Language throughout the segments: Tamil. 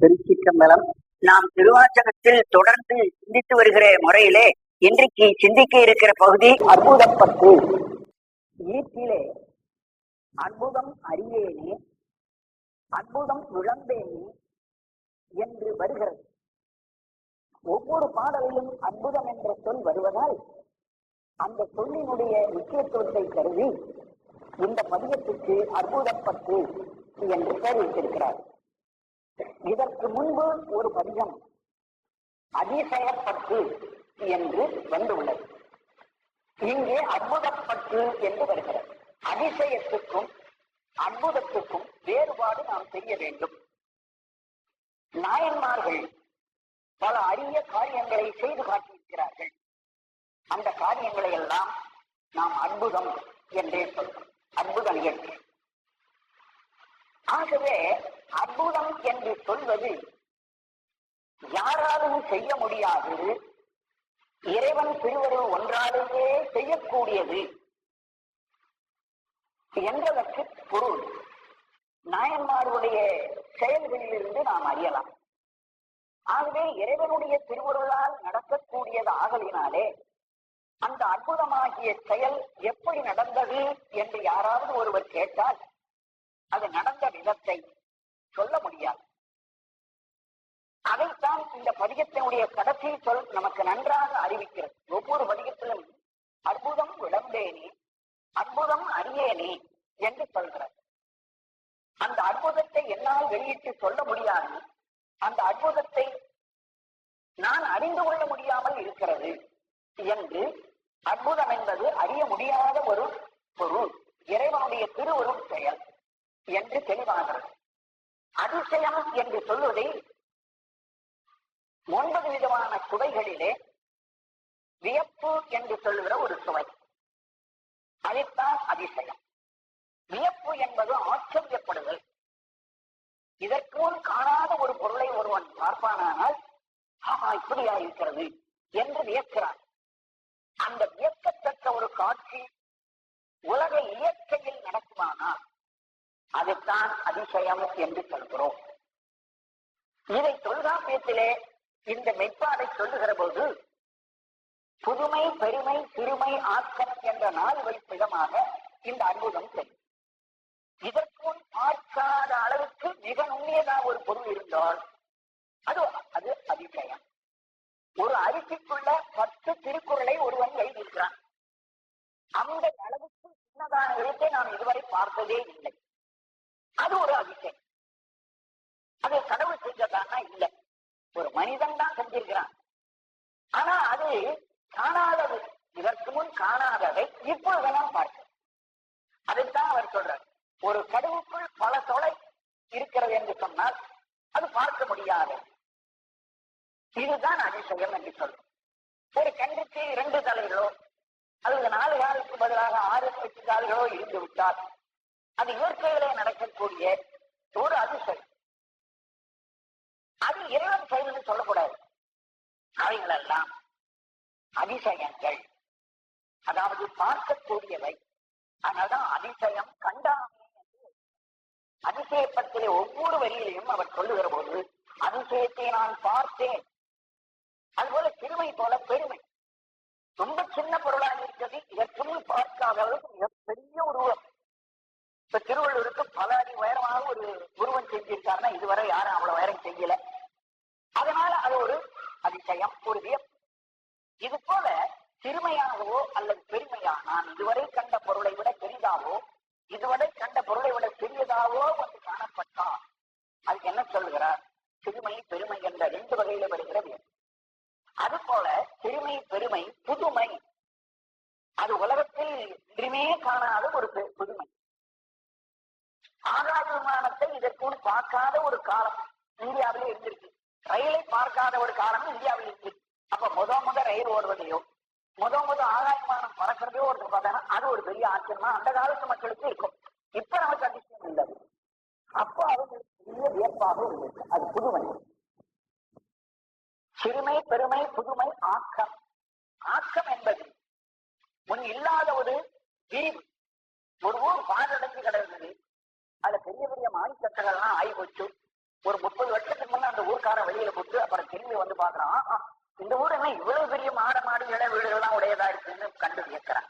திருச்சிற்றம்பலம். நாம் திருவாசகத்தில் தொடர்ந்து சிந்தித்து வருகிற முறையிலே இன்றைக்கு சிந்திக்க இருக்கிற பகுதி அற்புதப்பட்டு. ஈட்டிலே அற்புதம் அறியேனே, அற்புதம் விளம்பேனே என்று வருகிறது. ஒவ்வொரு பாடலிலும் அற்புதம் என்ற சொல் வருவதால் அந்த சொல்லினுடைய முக்கியத்துவத்தை கருதி இந்த பதிகத்துக்கு அற்புதப்பட்டு என்று பெயர் வைத்திருக்கிறார். இதற்கு முன்பு ஒரு பதிகம் அதிசயப்பட்டு என்று வந்துள்ளது. இங்கே அற்புதப்பட்டு என்று வருகிறது. அதிசயத்துக்கும் அற்புதத்துக்கும் வேறுபாடு நாம் செய்ய வேண்டும். நாயன்மார்கள் பல அரிய காரியங்களை செய்து காட்டியிருக்கிறார்கள். அந்த காரியங்களை எல்லாம் நாம் அற்புதம் என்றே சொல்றோம். அற்புத நிகழ்ச்சி. ஆகவே அற்புதம் என்று சொல்வது யாராலும் செய்ய முடியாது, இறைவன் திருவருள் ஒன்றாலேயே செய்யக்கூடியது என்பதற்கு பொருள் நாயன்மாருடைய செயல்களிலிருந்து நாம் அறியலாம். ஆகவே இறைவனுடைய திருவருளால் நடக்கக்கூடியது ஆகலினாலே அந்த அற்புதமாகிய செயல் எப்படி நடந்தது என்று யாராவது ஒருவர் கேட்டால் அது நடந்த விதத்தை சொல்ல முடியாது. அதைத்தான் இந்த பதிகத்தினுடைய கடைசி சொல் நமக்கு நன்றாக அறிவிக்கிறது. ஒவ்வொரு பதிகத்திலும் அற்புதம் விளம்பேனே, அற்புதம் அறியேனே என்று சொல்கிறது. அந்த அற்புதத்தை என்னால் வெளியிட்டு சொல்ல முடியாது, அந்த அற்புதத்தை நான் அறிந்து கொள்ள முடியாமல் இருக்கிறது என்று அற்புதம் என்பது அறிய முடியாத ஒரு பொருள், இறைவனுடைய திருவருள் செயல் என்று தெளிவாகிறது. அதிசயம் என்று சொல்வதை 9 விதமான சுவைகளிலே வியப்பு என்று சொல்லுகிற ஒரு சுவை, அதைத்தான் அதிசயம். வியப்பு என்பது ஆச்சரியப்படுதல். இதற்கு முன் காணாத ஒரு பொருளை ஒருவன் பார்ப்பானால் இப்படியா இருக்கிறது என்று வியக்கிறான். அந்த வியக்கத்தக்க ஒரு காட்சி உலக இயற்கையில் நடக்குமானால் அதுதான் அதிசயம் என்று சொல்கிறோம். இதை தொல்காப்பியத்திலே இந்த மெய்ப்பாடை சொல்லுகிற போது புதுமை, பெருமை, சிறுமை, ஆக்கம் என்ற 4 வைப்பிடமாக இந்த அற்புதம் தெரியும். இதற்கு பார்க்காத அளவுக்கு மிக நுண்ணியதாக ஒரு பொருள் இருந்தால் அது அதிசயம். ஒரு அரிசிக்குள்ள 10 திருக்குறளை ஒருவன் எழுதியிருக்கிறான். அந்த அளவுக்கு சின்னதான எழுத்தை நாம் இதுவரை பார்த்ததே இல்லை. அது ஒரு அதிசயம். அது கடவுள் செஞ்சதானா இல்லை, ஒரு மனிதன் தான் செஞ்சிருக்கிறான். ஆனா அது காணாதது, இதற்கு முன் காணாததை இப்பொழுது நாம் பார்க்கிறோம். அதைத்தான் அவர் சொல்றார். ஒரு கடவுளுக்குள் பல தொலை இருக்கிறது என்று சொன்னால் அது பார்க்க முடியாது. இதுதான் அதிசயம் என்று சொல்றோம். ஒரு கன்றுக்கு 2 தலைகளோ அல்லது 4 காலுக்கு பதிலாக 6, 8 கால்களோ இருந்து விட்டால் அது இயற்கையிலே நடக்கக்கூடிய ஒரு அதிசயம். அது இறைவன் செயல் சொல்லக்கூடாது. அவைகளெல்லாம் அதிசயங்கள், அதாவது பார்க்கக்கூடியவை. அதனால்தான் அதிசயம் கண்டாமே என்று அதிசயப்பத்திலே ஒவ்வொரு வரியிலையும் அவர் சொல்லுகிற போது அதிசயத்தை நான் பார்த்தேன். அதுபோல சிறுமை போல பெருமை. ரொம்ப சின்ன பொருளாக இருக்கிறது, இதற்கு பார்க்காத அளவுக்கு மிகப்பெரிய உருவம். இப்ப திருவள்ளுவருக்கு பல அடி உயரமாக ஒரு உருவம் செஞ்சிருக்காருன்னா இதுவரை யாரும் அவ்வளவு உயரம் செய்யல. அதனால அது ஒரு அதிசயம், ஒரு வியப்பு. இது போல சிறுமையாகவோ அல்லது பெருமையா, நான் இதுவரை கண்ட பொருளை விட பெரிதாவோ இதுவரை கண்ட பொருளை விட பெரியதாவோ வந்து காணப்பட்டால் அதுக்கு என்ன சொல்லுகிறார்? சிறுமை, பெருமை என்ற 2 வகையில வருகிற வியப்பு. அது போல சிறுமை, பெருமை, புதுமை, அது உலகத்தில் இன்றுமே காணாத ஒரு புதுமை. ஆகாய விமானத்தை இதற்கு பார்க்காத ஒரு காலம் இந்தியாவிலே இருந்திருக்கு. ரயிலை பார்க்காத ஒரு காலம் இந்தியாவில் இருக்கு. அப்ப முத ரயில் ஓடுவதையோ முத ஆகாய விமானம் பறக்கிறதையோ ஒருத்தர் பார்த்தாங்கன்னா அது ஒரு பெரிய ஆச்சரியமா அந்த காலத்து மக்களுக்கு இருக்கும். இப்ப நமக்கு அதிசயம் இல்லை. அப்போ அவங்களுக்கு பெரிய வியப்பாக இருக்கு. அது புதுமை. சிறுமை, பெருமை, புதுமை, ஆக்கம். ஆக்கம் என்பது முன் இல்லாத ஒரு விரிவு. ஒரு ஊர் பாழடைஞ்சு கிடந்தது, அதுல பெரிய பெரிய மாடிக்கட்டுகள்லாம் ஆகி போச்சு. ஒரு 30 வருஷத்துக்கு முன்ன அந்த ஊர்க்காரன் வெளியில கூப்பிட்டு அப்புறம் திரும்பி வந்து பாக்குறான், இந்த ஊர் என்ன இவ்வளவு பெரிய மாடு இட வீடுகள்லாம் உடையதா இருக்குன்னு கண்டு வியக்கிறான்.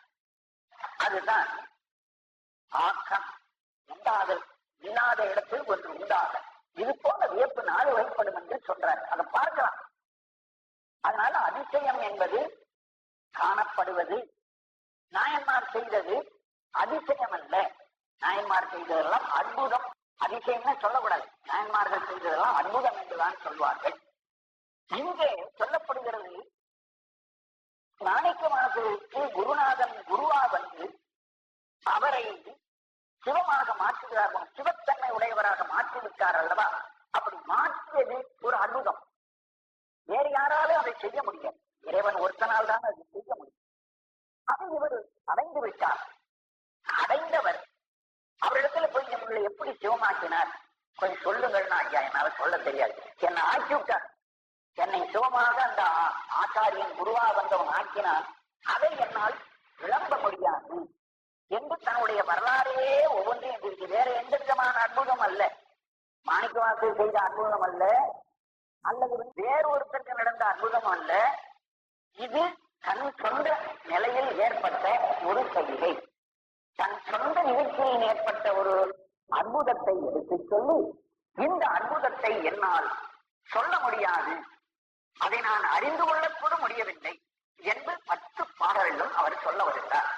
அதுதான் ஆக்கம். உண்டாதல், இல்லாத இடத்தில் ஒன்று உண்டாக, இது போல வியப்பு நாடு வகைப்படும் என்று சொல்றார். அதை பார்க்கலாம். அதனால அதிசயம் என்பது காணப்படுவது. நாயன்மார் செய்தது அதிசயம் அல்ல. நாயன்மார் செய்ததெல்லாம் அற்புதம். அதிசயம்னு சொல்லக்கூடாது. நாயன்மார்கள் செய்ததெல்லாம் அற்புதம் என்றுதான் சொல்வார்கள். இங்கே சொல்லப்படுகிறது, மாணிக்கவாசகருக்கு குருநாதன் குருவா வந்து அவரை சிவமாக மாற்றுகிறார்கள், சிவத்தன்மை உடையவராக மாற்றிவிட்டார் அல்லவா? அப்படி மாற்றியது ஒரு அற்புதம். வேறு யாராலும் அதை செய்ய முடியாது. இறைவன் ஒருத்தனால் தான் அதை செய்ய முடியும். அதை இவர் அடைந்து விட்டார். அடைந்தவர் அவரிடத்துல போய் நம்மளை எப்படி சிவமாக்கினார் கொஞ்சம் சொல்லுங்கள்னா, ஐயா என்னால சொல்ல தெரியாது, என்னை ஆக்கி விட்டார். என்னை சிவமாக அந்த ஆச்சாரியன் குருவா வந்தவன் ஆக்கினான், அதை என்னால் விளம்ப முடியாது என்று தன்னுடைய வரலாறே ஒவ்வொன்றையும் இருக்கு. வேற எந்த விதமான அற்புதம் அல்ல, மாணிக்கவாசகர் செய்த அற்புதம் அல்ல, அல்லது வேறு ஒருத்தருக்கு நடந்த அற்புதம் அல்ல. இது தன் சொந்த நிலையில் ஏற்பட்ட ஒரு செய்கை, தன் சொந்த நிகழ்ச்சியில் ஏற்பட்ட ஒரு அற்புதத்தை எடுத்து சொல்லி, இந்த அற்புதத்தை என்னால் சொல்ல முடியாது, அதை நான் அறிந்து கொள்ளக்கூட முடியவில்லை என்று 10 பாடல்களும் அவர் சொல்ல வருகிறார்.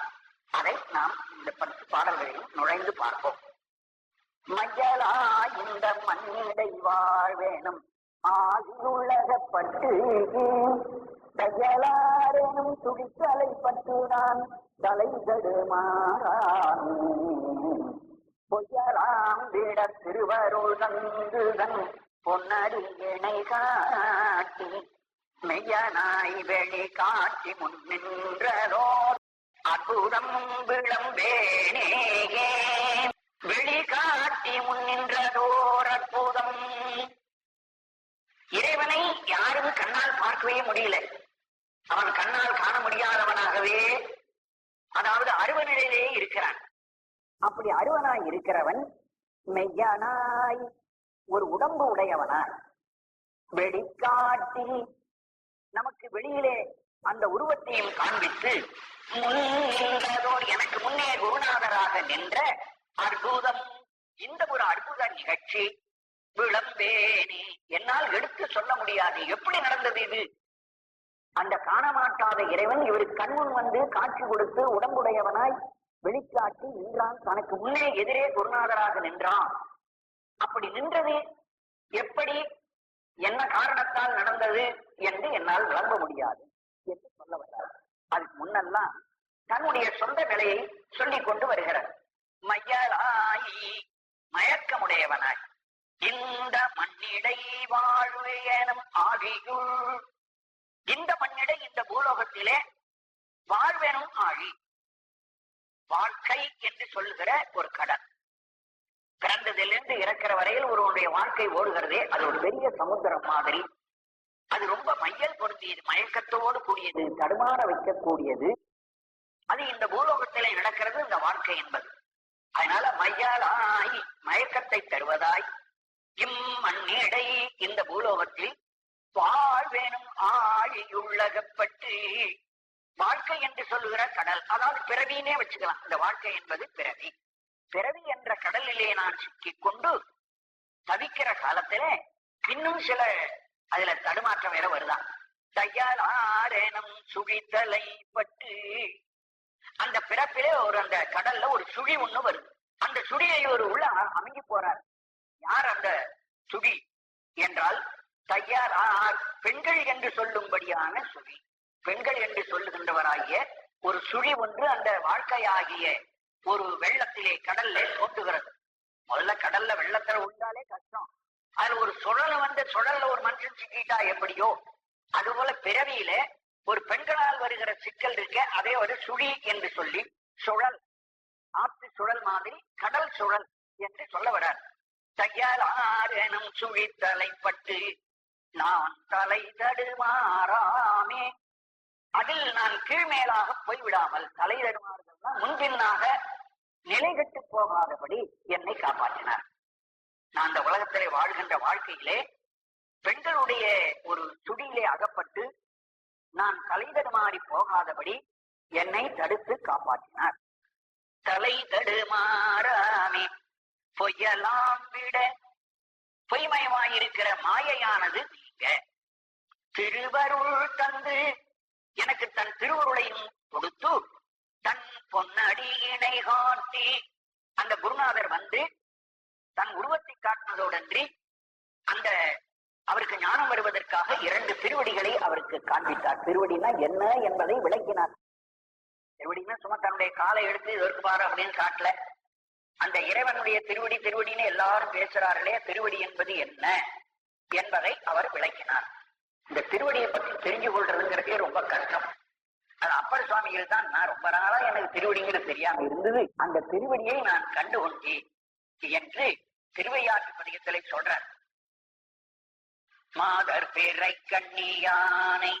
அதை நாம் இந்த 10 பாடல்களில் நுழைந்து பார்ப்போம். மையலா இந்த மண்ணிடை வாழ்வேனும் ஆகியுலகப்பட்டு தையலாரெனும் துடித்தலை பட்டு நான் தலை தடுமாறான் பொய்யலாம் விட திருவருள் தந்துதன் பொன்னடி இணை காட்டி மெய்யனாய் வெளி காட்டி முன் நின்றதோ அற்புதம் விளம்பேனேயே, வெளி காட்டி முன் நின்றதோர் அற்புதம். இறைவனை யாரும் கண்ணால் பார்க்கவே முடியல. அவன் கண்ணால் காண முடியாதவனாகவே, அதாவது அருவ நிலையிலேயே இருக்கிறான். அப்படி அருவனாய் இருக்கிறவன் மெய்யனாய் ஒரு உடம்பு உடையவனாய் வெளிக்காட்டி நமக்கு வெளியிலே அந்த உருவத்தையும் காண்பித்து முன்னதோடு எனக்கு முன்னே குருநாதராக நின்ற அற்புதம். இந்த ஒரு அற்புத நிகழ்ச்சி விளம்பேனே, என்னால் எடுத்து சொல்ல முடியாது. எப்படி நடந்தது இது? அந்த காணமாட்டாத இறைவன் இவருக்கு கண்முன் வந்து காட்சி கொடுத்து உடம்புடையவனாய் வெளிக்காட்டி நின்றான். தனக்கு முன்னே எதிரே குருநாதராக நின்றான். அப்படி நின்றது எப்படி, என்ன காரணத்தால் நடந்தது என்று என்னால் விளம்ப முடியாது என்று சொல்ல வர்றார். அதுக்கு முன்னெல்லாம் தன்னுடைய சொந்த நிலையை சொல்லிக் கொண்டு வருகிறார். மையலாயி மயக்கமுடையவனாய் இந்த மண்ணிடை வாழ்வேனும் ஆழியுள், இந்த மண்ணிடை இந்த பூலோகத்திலே வாழ்வேனும் ஆழி, வாழ்க்கை என்று சொல்லுகிற ஒரு கடல். பிறந்ததிலிருந்து இறக்கிற வரையில் ஒருவனுடைய வாழ்க்கை ஓடுகிறதே, அது ஒரு பெரிய சமுத்திரம் மாதிரி. அது ரொம்ப மையல் பொருந்தியது, மயக்கத்தோடு கூடியது, தடுமாற வைக்கக்கூடியது. அது இந்த பூலோகத்திலே நடக்கிறது இந்த வாழ்க்கை என்பது. அதனால மையாலாய் மயக்கத்தை தருவதாய் இம்மண்ணிடை இந்த பூலோகத்தில் வாழ்வேனும் ஆழியுள்ளகப்பட்டு, வாழ்க்கை என்று சொல்லுகிற கடல், அதாவது பிறவினே வச்சுக்கலாம். இந்த வாழ்க்கை என்பது பிறவி. பிறவி என்ற கடலிலே நான் சிக்கிக் கொண்டு தவிக்கிற காலத்திலே இன்னும் சில அதுல தடுமாற்றம் வேற வருதான். தையலாரெனும் சுழித்தலை பட்டு, அந்த பிறப்பிலே ஒரு அந்த கடல்ல ஒரு சுழி ஒண்ணு வருது. அந்த சுழியை ஒரு உள்ள அமைங்கி போறார். யார் அந்த சுழி என்றால் தையார், பெண்கள் என்று சொல்லும்படியான சுழி. பெண்கள் என்று சொல்லுகின்றவராகிய ஒரு சுழி ஒன்று அந்த வாழ்க்கையாகிய ஒரு வெள்ளத்திலே கடல்ல தோன்றுகிறது. முதல்ல கடல்ல வெள்ளத்துல உண்டாலே கஷ்டம். அதுல ஒரு சுழல் வந்து சுழல்ல ஒரு மனுஷன் சிக்கிட்டா எப்படியோ, அதுபோல பிறவியில ஒரு பெண்களால் வருகிற சிக்கல் இருக்க, அதே ஒரு சுழி என்று சொல்லி சுழல், ஆற்று சுழல் மாதிரி கடல் சுழல் என்று சொல்ல வரார். தையலாரெனும் சுழி தலைப்பட்டு நான் தலை தடுமாறாமே, அதில் நான் கீழ்மேலாக போய்விடாமல், தலை தடுமாறுதல்னா முன்பின்னாக நிலை கட்டு போகாதபடி என்னை காப்பாற்றினார். நான் அந்த உலகத்திலே வாழ்கின்ற வாழ்க்கையிலே பெண்கள் அகப்பட்டு நான் தலை தடுமாறி போகாதபடி என்னை தடுத்து காப்பாற்றினார். தலை தடுமாறாமே பொய்யலாம் விட பொய்மயமாயிருக்கிற மாயையானது நீங்க திருவருள் தந்து எனக்கு தன் திருவருளையும் கொடுத்து தன் பொன்னடியினை காட்டி, அந்த குருநாதர் வந்து தன் உருவத்தை காட்டினதோடன்றி அந்த அவருக்கு ஞானம் வருவதற்காக 2 திருவடிகளை அவருக்கு காண்பித்தார். திருவடினா என்ன என்பதை விளக்கினார். திருவடினா சும்மா தன்னுடைய காலை எடுத்து இதற்கு பாரு அப்படின்னு காட்டல. அந்த இறைவனுடைய திருவடி திருவடின்னு எல்லாரும் பேசுறார்களே, திருவடி என்பது என்ன என்பதை அவர் விளக்கினார். இந்த திருவடியை பற்றி தெரிஞ்சு கொள்றதுங்கிறதே ரொம்ப கஷ்டம். அது அப்பர் சுவாமிகள் தான், நான் ரொம்ப நாளா எனக்கு திருவடிங்கிறது தெரியாம இருந்தது, அந்த திருவடியை நான் கண்டு கொண்டேன் என்று திருவையாற்று பதிகத்திலே சொல்றார். மாதர் பேரை கண்ணியானை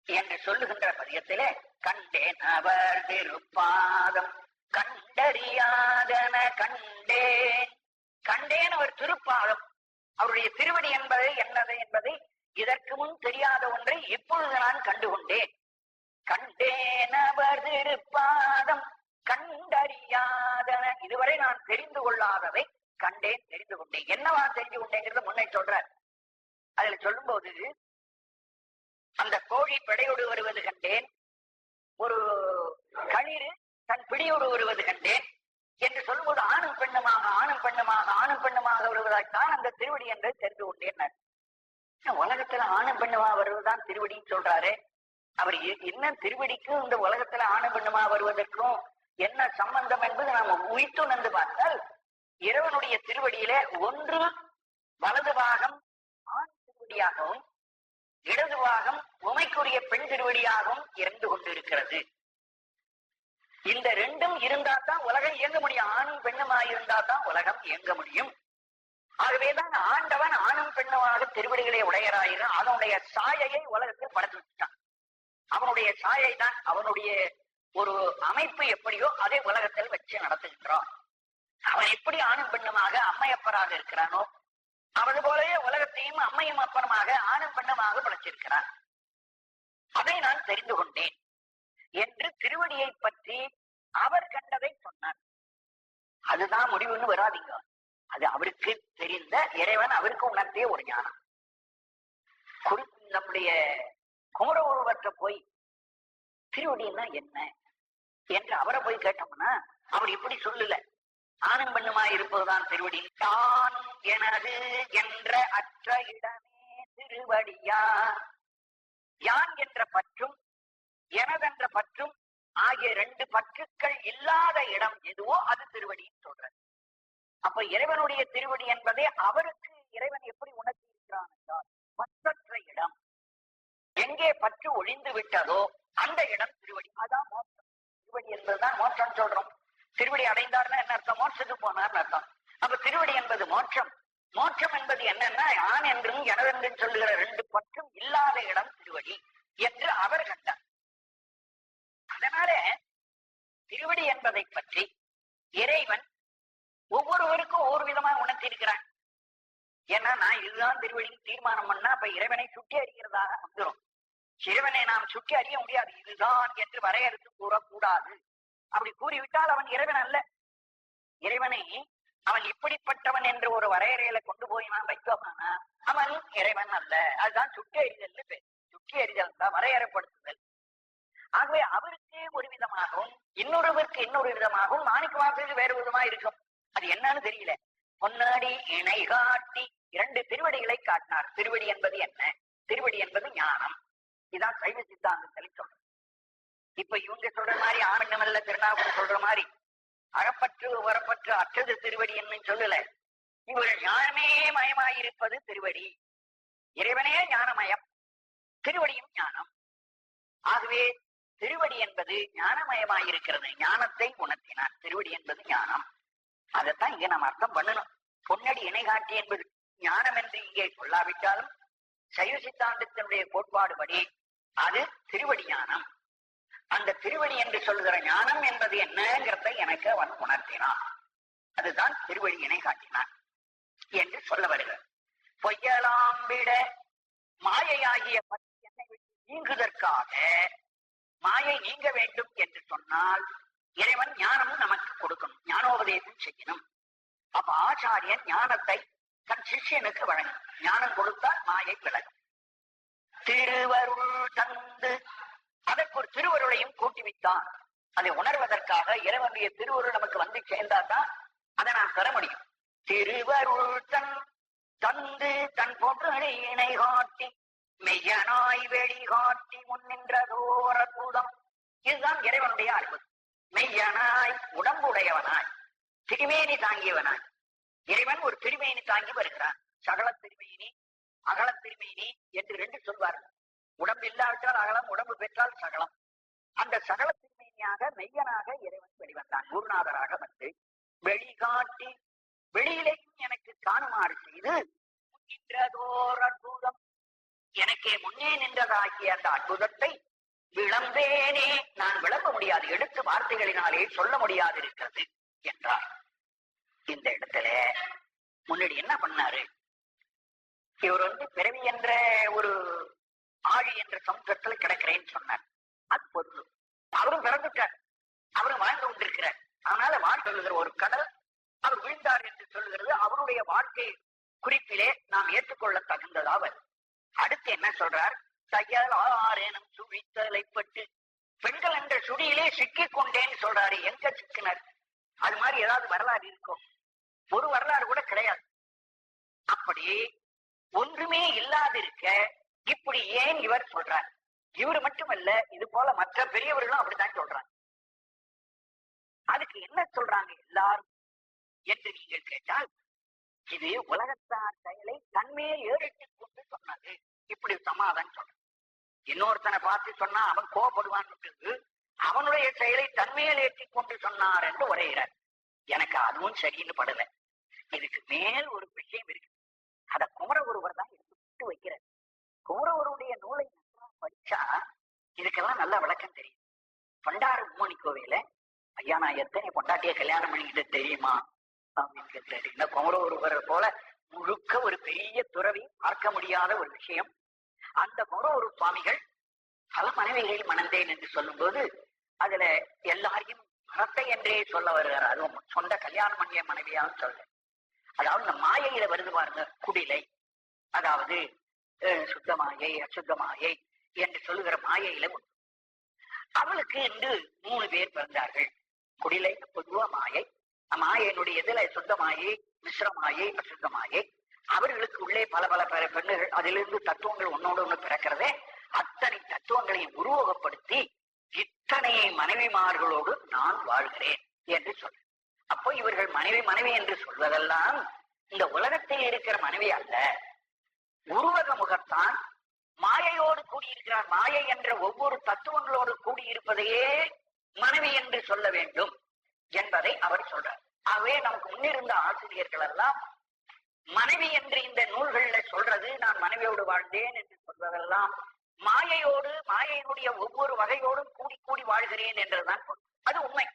என்று சொல்லுகின்ற பதிகத்திலே கண்டேன் அவர் திருப்பாதம் கண்டறியாதன கண்டேன். கண்டேன் அவர் திருப்பாதம், அவருடைய திருவடி என்பது என்னது என்பதை இதற்கு முன் தெரியாத ஒன்றை இப்பொழுது நான் கண்டுகொண்டேன். கண்டேன் அவர் திருப்பாதம் கண்டறியாதன, இதுவரை நான் தெரிந்து கொள்ளாதவை கண்டேன், தெரிந்து கொண்டேன். என்னவா தெரிந்து கொண்டேங்கிறது முன்னே சொல்றார். அதுல சொல்லும் போது அந்த கோழி பிடையோடு வருவது கண்டேன், ஒரு களிறு தன் பிடியோடு வருவது கண்டேன் என்று சொல்லும்போது ஆணும் பெண்ணுமாக ஆணும் பெண்ணுமாக ஆணும் பெண்ணுமாக வருவதால்தான் அந்த திருவடி என்று தெரிந்து கொண்டேன். உலகத்துல ஆணும் பெண்ணுமா வருவதுதான் திருவடின்னு சொல்றாரு. அவர் என்ன திருவடிக்கும் இந்த உலகத்துல ஆணும் பெண்ணுமா வருவதற்கும் என்ன சம்பந்தம் என்பது நாம உயிர்த்துணர்ந்து பார்த்தால், இறைவனுடைய திருவடியில ஒன்று வலது பாகம் ஆண் திருவடியாகவும் இடது பாகம் உமைக்குரிய பெண் திருவடியாகவும் இருந்து கொண்டிருக்கிறது. இந்த 2ம் இருந்தா தான் உலகம் இயங்க முடியும். ஆணும் பெண்ணுமா இருந்தா தான் உலகம் இயங்க முடியும். ஆகவேதான் ஆண்டவன் ஆணும் பெண்ணுமாக திருவடிகளை உடையராயிரும் அதனுடைய சாயையை உலகத்தில் படைத்து விட்டான். அவனுடைய சாயை தான், அவனுடைய ஒரு அமைப்பு எப்படியோ அதை உலகத்தில் வச்சு நடத்துகின்றான். அவன் எப்படி ஆணும் பெண்ணுமாக அம்மையப்பராக இருக்கிறானோ அவது போலவே உலகத்தையும் அம்மையும் அப்பனமாக ஆணும் பெண்ணுமாக படைச்சிருக்கிறான். அதை நான் தெரிந்து கொண்டேன் என்று திருவடியை பற்றி அவர் கண்டதை சொன்னார். அதுதான் முடிவுன்னு வராதிங்க, அது அவருக்கு தெரிந்த இறைவன் அவருக்கு உணர்த்திய ஒரு ஞானம். நம்முடைய குமர உருவற்ற போய் திருவடின்னா என்ன என்று அவரை போய் கேட்டோம்னா அவர் இப்படி சொல்லல. ஆணும் பெண்ணுமா இருப்பதுதான் திருவடி. தான் எனது என்ற அற்ற இடமே திருவடியா. யான் என்ற பற்றும் எனதென்ற பற்றும் ஆகிய 2 பற்றுக்கள் இல்லாத இடம் எதுவோ அது திருவடின்னு சொல்ற. அப்ப இறைவனுடைய திருவடி என்பதை அவருக்கு இறைவன் எப்படி உணர்த்தி இருக்கிறான் என்றால், பற்றற்ற இடம் எங்கே பற்று ஒழிந்து விட்டதோ அந்த இடம் திருவடி. அதான் மோட்சம். திருவடி என்பதுதான் மோட்சம் சொல்றோம். திருவடி அடைந்தார்னா என்ன அர்த்தம்? மோட்சத்துக்கு போனார்னு அர்த்தம். அப்ப திருவடி என்பது மோட்சம். மோட்சம் என்பது என்னன்னா, யான் என்றும் எனதென்றும் சொல்லுகிற 2 பற்றும் இல்லாத இடம் திருவடி என்று அவர் கண்டார். அதனால திருவடி என்பதை பற்றி இறைவன் ஒவ்வொருவருக்கும் ஒவ்வொரு விதமா உணர்த்தி இருக்கிறான். ஏன்னா நான் இதுதான் திருவடின்னு தீர்மானம் பண்ணா அப்ப இறைவனை சுட்டி அறிகிறதாக வந்துடும். இறைவனை நாம் சுட்டி அறிய முடியாது. இதுதான் என்று வரையறுத்து கூறக்கூடாது. அப்படி கூறிவிட்டால் அவன் இறைவன் அல்ல. இறைவனை அவன் இப்படிப்பட்டவன் என்று ஒரு வரையறையில கொண்டு போய் நான் வைத்தோம்னா அவன் இறைவன் அல்ல. அதுதான் சுட்டி அறிதல் பேர். சுட்டி அறிதல் தான் வரையறைப்படுத்துதல். ஆகவே அவருக்கு ஒரு விதமாகவும் இன்னொருவருக்கு இன்னொரு விதமாகவும் மாணிக்க வாசலுக்கு வேறு விதமா இருக்கும். அது என்னன்னு தெரியல. பொன்னாடி இணை காட்டி 2 திருவடிகளை காட்டினார். திருவடி என்பது என்ன? திருவடி என்பது ஞானம். இதான் சைவ சித்தாந்தத்தில் சொல்ற. இப்ப இவங்க சொல்ற மாதிரி ஆனந்தமல்ல திருநாவுக்கு சொல்ற மாதிரி அகப்பற்று வரப்பற்று அற்றது திருவடி என்று சொல்லல. இவர் ஞானமே மயமாயிருப்பது திருவடி. இறைவனே ஞானமயம், திருவடியும் ஞானம். ஆகவே திருவடி என்பது ஞானமயமாயிருக்கிறது. ஞானத்தை உணர்த்தினார். திருவடி என்பது ஞானம். அதைத்தான் இங்க நாம் அர்த்தம் பண்ணணும். பொன்னடி இணை காட்டி என்பது ஞானம் என்று இங்கே சொல்லாவிட்டாலும் சைவ சித்தாந்தத்தினுடைய கோட்பாடுபடி அது திருவடி ஞானம். அந்த திருவடி என்று சொல்லுகிற ஞானம் என்பது என்னங்கிறத எனக்கு அவன் உணர்த்தினான். அதுதான் திருவடி இணை காட்டினான் என்று சொல்ல வருகிறார். பொய்யலாம் விட மாயையாகிய பற்றி என்ன என்னை விட்டு நீங்குவதற்காக மாயை நீங்க வேண்டும் என்று சொன்னால் இறைவன் ஞானமும் நமக்கு கொடுக்கணும், ஞானோபதேசம் செய்யணும். அப்ப ஆச்சாரியன் ஞானத்தை தன் சிஷ்யனுக்கு வழங்கும். ஞானம் கொடுத்தால் மாயை விலகும். திருவருள் தந்து அதற்கு ஒரு திருவருளையும் கூட்டி வைத்தான். அதை உணர்வதற்காக இறைவனுடைய திருவருள் நமக்கு வந்து சேர்ந்தாதான் அதை நான் பெற முடியும். திருவருள் தந்து தன் பொருளை இணை காட்டி மெய்யனாய் வெளி காட்டி முன்னின்றதோர் அற்புதம். இதுதான் இறைவனுடைய அற்புதம். மெய்யனாய் உடம்புடையவனாய் திருமேனி தாங்கியவனாய் இறைவன் ஒரு திருமேனி தாங்கி வருகிறான். சகல திருமேனி அகல திருமேனி என்று ரெண்டு சொல்வார்கள். உடம்பு இல்லாவிட்டால் அகலம், உடம்பு பெற்றால் சகலம். அந்த சகல திருமேனியாக மெய்யனாக இறைவன் வெளிவந்தான். குருநாதராக வந்து வெளிகாட்டி வெளியிலேயும் எனக்கு காணுமாறு செய்து முன்னின்றதோர் அற்புதம், எனக்கே முன்னே நின்றதாகிய அந்த அற்புதத்தை விளம்பேனே, நான் விளம்ப முடியாது, எடுத்து வார்த்தைகளினாலே சொல்ல முடியாது இருக்கிறது என்றார். இந்த இடத்துல முன்னாடி என்ன பண்ணாரு? இவர் வந்து பிறவி என்ற ஒரு ஆழி என்ற சமுத்திரத்துல கிடக்கிறேன்னு சொன்னார். அது பொருள். அவரும் பிறந்துட்டார், அவரும் வாழ்ந்து கொண்டிருக்கிறார். அதனால வாழ் சொல்லுகிற ஒரு கடல் அவர் வீழ்ந்தார் என்று சொல்லுகிறது அவருடைய வாழ்க்கை குறிப்பிலே நாம் ஏற்றுக்கொள்ள தகுந்ததாவது. அடுத்து என்ன சொல்றார்? தையலாரேனும் சுழித்தலைப்பட்டு பெண்கள் என்ற சுடியிலே சிக்கிக் கொண்டேன்னு சொல்றாரு. எங்க சிக்கினர்? அது மாதிரி ஏதாவது வரலாறு இருக்கும்? ஒரு வரலாறு கூட கிடையாது. அப்படி ஒன்றுமே இல்லாதிருக்க இப்படி ஏன் இவர் சொல்றார்? இவர் மட்டுமல்ல, இது போல மற்ற பெரியவர்களும் அப்படித்தான் சொல்றாங்க. அதுக்கு என்ன சொல்றாங்க எல்லாரும் என்று நீங்கள் கேட்டால், இது உலகத்தார் செயலை தன்மேல் ஏறிட்டுக் கொண்டு சொன்னது. இப்படி சமாதானம் சொல்ற. இன்னொருத்தனை பார்த்து சொன்னா அவன் கோபப்படுவான்னு அவனுடைய செயலை தன்மையில் ஏற்றிக் கொண்டு சொன்னார் என்று உரைகிறார். எனக்கு அதுவும் சரின்னு படல. இதுக்கு மேல் ஒரு விஷயம் இருக்கு. அத குமர ஒருவர் தான் எடுத்து வைக்கிறார். குமரவருடைய நூலை படிச்சா இதுக்கெல்லாம் நல்ல விளக்கம் தெரியும். பண்டார உம்மணி கோவையில, ஐயா நான் எத்தனை பொண்டாட்டிய கல்யாணம் பண்ணிக்கிட்டு தெரியுமா அப்படின்னு கேட்கிறாரு. இந்த குமர ஒருவர் போல முழுக்க ஒரு பெரிய துறவி பார்க்க முடியாத ஒரு விஷயம். அந்த குமரவரு சுவாமிகள் பல மனைவிகளில் மணந்தேன் என்று சொல்லும் போது அதுல எல்லாரையும் மரத்தை என்றே சொல்ல வருகிறார். அதுவும் சொந்த கல்யாணம் பண்ணிய மனைவியான்னு சொல்ற. அதாவது இந்த மாயையில வருது பாருங்க, குடிலை, அதாவது சுத்த மாயை அசுத்த மாயை என்று சொல்லுகிற மாயையில அவளுக்கு இன்று 3 பேர் பிறந்தார்கள். குடிலை பொதுவா மாயை, மாயையினுடைய இதுல சுத்த மாயை, மிஸ்ர மாயை, அசுத்த மாயை. அவர்களுக்கு உள்ளே பல பல பெண்ணுகள், அதிலிருந்து தத்துவங்கள் ஒன்னோடு ஒண்ணு பிறக்கிறதே. அத்தனை தத்துவங்களையும் உருவகப்படுத்தி இத்தனை மனைவிமார்களோடு நான் வாழ்கிறேன் என்று சொல்ற. அப்போ இவர்கள் மனைவி மனைவி என்று சொல்வதெல்லாம் இந்த உலகத்தில் இருக்கிற மனைவி அல்ல, உருவக முகத்தான் மாயையோடு கூடியிருக்கிறார். மாயை என்ற ஒவ்வொரு தத்துவங்களோடு கூடியிருப்பதையே மனைவி என்று சொல்ல வேண்டும் என்பதை அவர் சொல்றார். ஆகவே நமக்கு முன்னிருந்த ஆசிரியர்கள் எல்லாம் மனைவி என்று இந்த நூல்கள்ல சொல்றது, நான் மனைவியோடு வாழ்ந்தேன் என்று சொல்வதெல்லாம் மாயையோடு, மாயையினுடைய ஒவ்வொரு வகையோடும் கூடி கூடி வாழ்கிறேன் என்றுதான் சொல்றோம். அது உண்மை.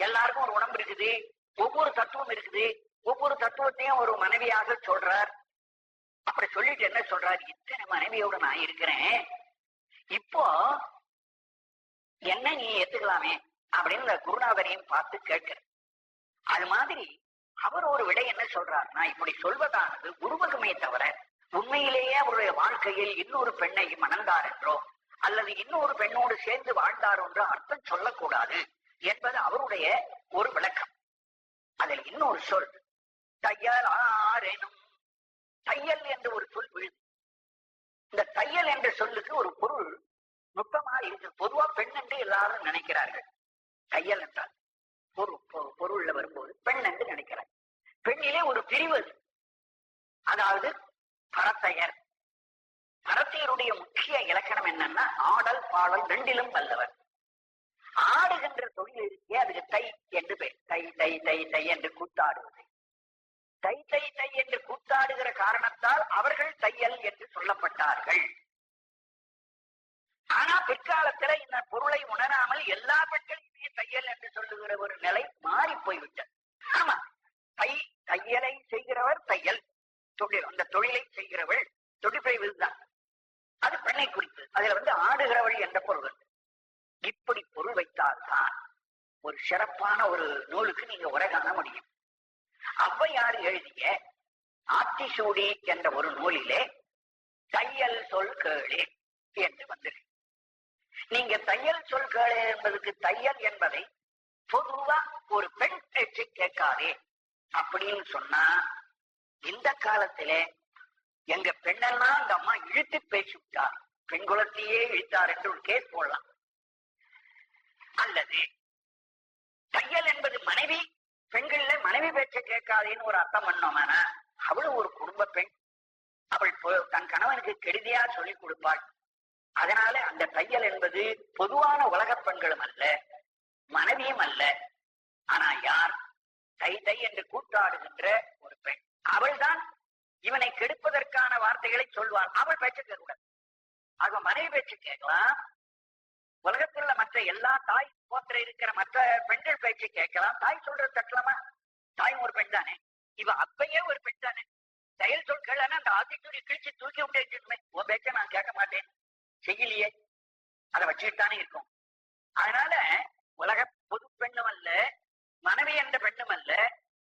எல்லாருக்கும் ஒரு உடம்பு இருக்குது, ஒவ்வொரு தத்துவம் இருக்குது, ஒவ்வொரு தத்துவத்தையும் ஒரு மனைவியாக சொல்றார். அப்படி சொல்லிட்டு என்ன சொல்றார்? இத்தனை மனைவியோடு நான் இருக்கிறேன், இப்போ என்ன நீ ஏத்துக்கலாமே அப்படின்னு இந்த குருநாதரையும் பார்த்து கேட்கிற. அது மாதிரி அவர் ஒரு விடை என்ன சொல்றாருன்னா, இப்படி சொல்வதானது உருவகமே தவிர உண்மையிலேயே அவருடைய வாழ்க்கையில் இன்னொரு பெண்ணை மணந்தார் என்றோ அல்லது இன்னொரு பெண்ணோடு சேர்ந்து வாழ்ந்தார் என்றோ அர்த்தம் சொல்லக்கூடாது என்பது அவருடைய ஒரு விளக்கம். அதில் இன்னொரு சொல் தையல் ஆரெனும், தையல் என்ற ஒரு சொல் விழுது. இந்த தையல் என்ற சொல்லுக்கு ஒரு பொருள் நுட்பமாக இருக்கு. பொதுவா பெண் என்று எல்லாரும் நினைக்கிறார்கள். தையல் என்றால் பொருள்ல வரும்போது பெண் என்று நினைக்கிறார். பெண்ணிலே ஒரு பிரிவு, அதாவது பரத்தையர். பரத்தையருடைய முக்கிய இலக்கணம் என்னன்னா, ஆடல் பாடல் ரெண்டிலும் வல்லவர். ஆடுகின்ற தொழில் இருக்கே அதுக்கு தை என்று பெயர். தை தை தை தை என்று கூத்தாடுவது. தை தை தை என்று கூத்தாடுகிற காரணத்தால் அவர்கள் தையல் என்று சொல்லப்பட்டார்கள். ஆனா பிற்காலத்துல இந்த பொருளை உணராமல் எல்லா பெண்களையுமே தையல் என்று சொல்லுகிற ஒரு நிலை மாறி போய்விட்டது. ஆமா, தையலை செய்கிறவர் தையல் தொழில், அந்த தொழிலை செய்கிறவள் தொழிற்பை விருதான், அது பெண்ணை குறித்து. அதுல ஆடுகிறவள் என்ற பொருள். இப்படி பொருள் வைத்தால்தான் ஒரு சிறப்பான ஒரு நூலுக்கு நீங்க உரை காண முடியும். ஔவையார் எழுதிய ஆத்திசூடி என்ற ஒரு நூலிலே தையல் சொல் கேளே என்று வந்தது. நீங்க தையல் சொல் கேளே என்பதற்கு தையல் என்பதை பொதுவா ஒரு பெண் பேச்சு கேட்காதே அப்படின்னு சொன்னா, இந்த காலத்திலே எங்க பெண்ணெல்லாம் அந்த அம்மா இழுத்து பேசிவிட்டார், பெண் குலத்தையே இழுத்தார் என்று ஒரு கேஸ் போடலாம். அல்லது தையல் என்பது மனைவி, பெண்கள்ல மனைவி பேச்ச கேட்காதேன்னு ஒரு அர்த்தம் பண்ணோம்னா, அவளும் ஒரு குடும்ப பெண், அவள் தன் கணவனுக்கு கெடுதியா சொல்லிக் கொடுப்பாள். அதனால அந்த தையல் என்பது பொதுவான உலக பெண்களும் அல்ல, மனைவியும் அல்ல. ஆனா யார் தை தை என்று கூட்டாடுகின்ற ஒரு பெண், அவள் தான் இவனை கெடுப்பதற்கான வார்த்தைகளை சொல்வாள். அவள் பேச்சு கேட்கக்கூடாது. ஆக மனைவி பேச்சு கேட்கலாம். உலகத்துல மற்ற எல்லா தாய் போன்ற இருக்கிற மற்ற பெண்கள் பேச்சு கேட்கலாம். தாய் சொல்றது தட்டலாமா? தாய் ஒரு பெண் தானே, இவ அப்பயே ஒரு பெண் தானே. தையல் சொல் கேளனா அந்த ஆத்திச்சூடி கிழிச்சு தூக்கி விட்டு வச்சுட்டுமே, உன் பேச்ச நான் கேட்க மாட்டேன் செய்யலையே, அதை வச்சுட்டு தானே இருக்கும். அதனால உலக பொது பெண்ணும் அல்ல, மனைவி என்ற பெண்ணும் அல்ல,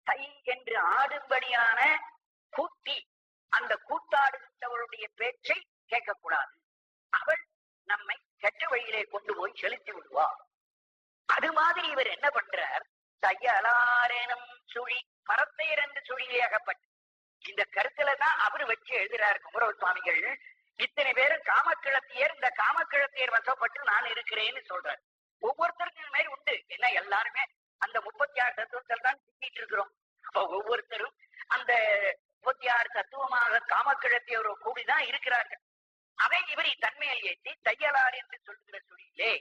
தை என்று ஆடும்படியான கூட்டி அந்த கூத்தாடுகின்றவருடைய பேச்சை கேட்கக்கூடாது. அவள் நம்மை கெட்ட வழியிலே கொண்டு போய் செலுத்தி விடுவார். அது மாதிரி இவர் என்ன பண்றார், தையலாரெனும் சுழி பரத்தையர் என்று சுழியிலே அகப்பட்டு இந்த கருத்துல தான் அவரு வச்சு எழுதுறாரு குமரவ சுவாமிகள். இத்தனை பேரும் காமக்கிழத்தியர், இந்த காமக்கிழத்தியர் வசப்பட்டு நான் இருக்கிறேன்னு சொல்றாரு. ஒவ்வொருத்தருக்கும் மேல் உண்டு. ஏன்னா எல்லாருமே அந்த 36 தத்துவத்தில் தான் சிக்கிட்டு இருக்கிறோம். அப்ப ஒவ்வொருத்தரும் அந்த 36 தத்துவமாக காமக்கிழத்தியவரோ கூடிதான் இருக்கிறார்கள். அதை இவர் தன்மையை ஏற்றி தையலார் என்று சொல்கிற சொல்லிலே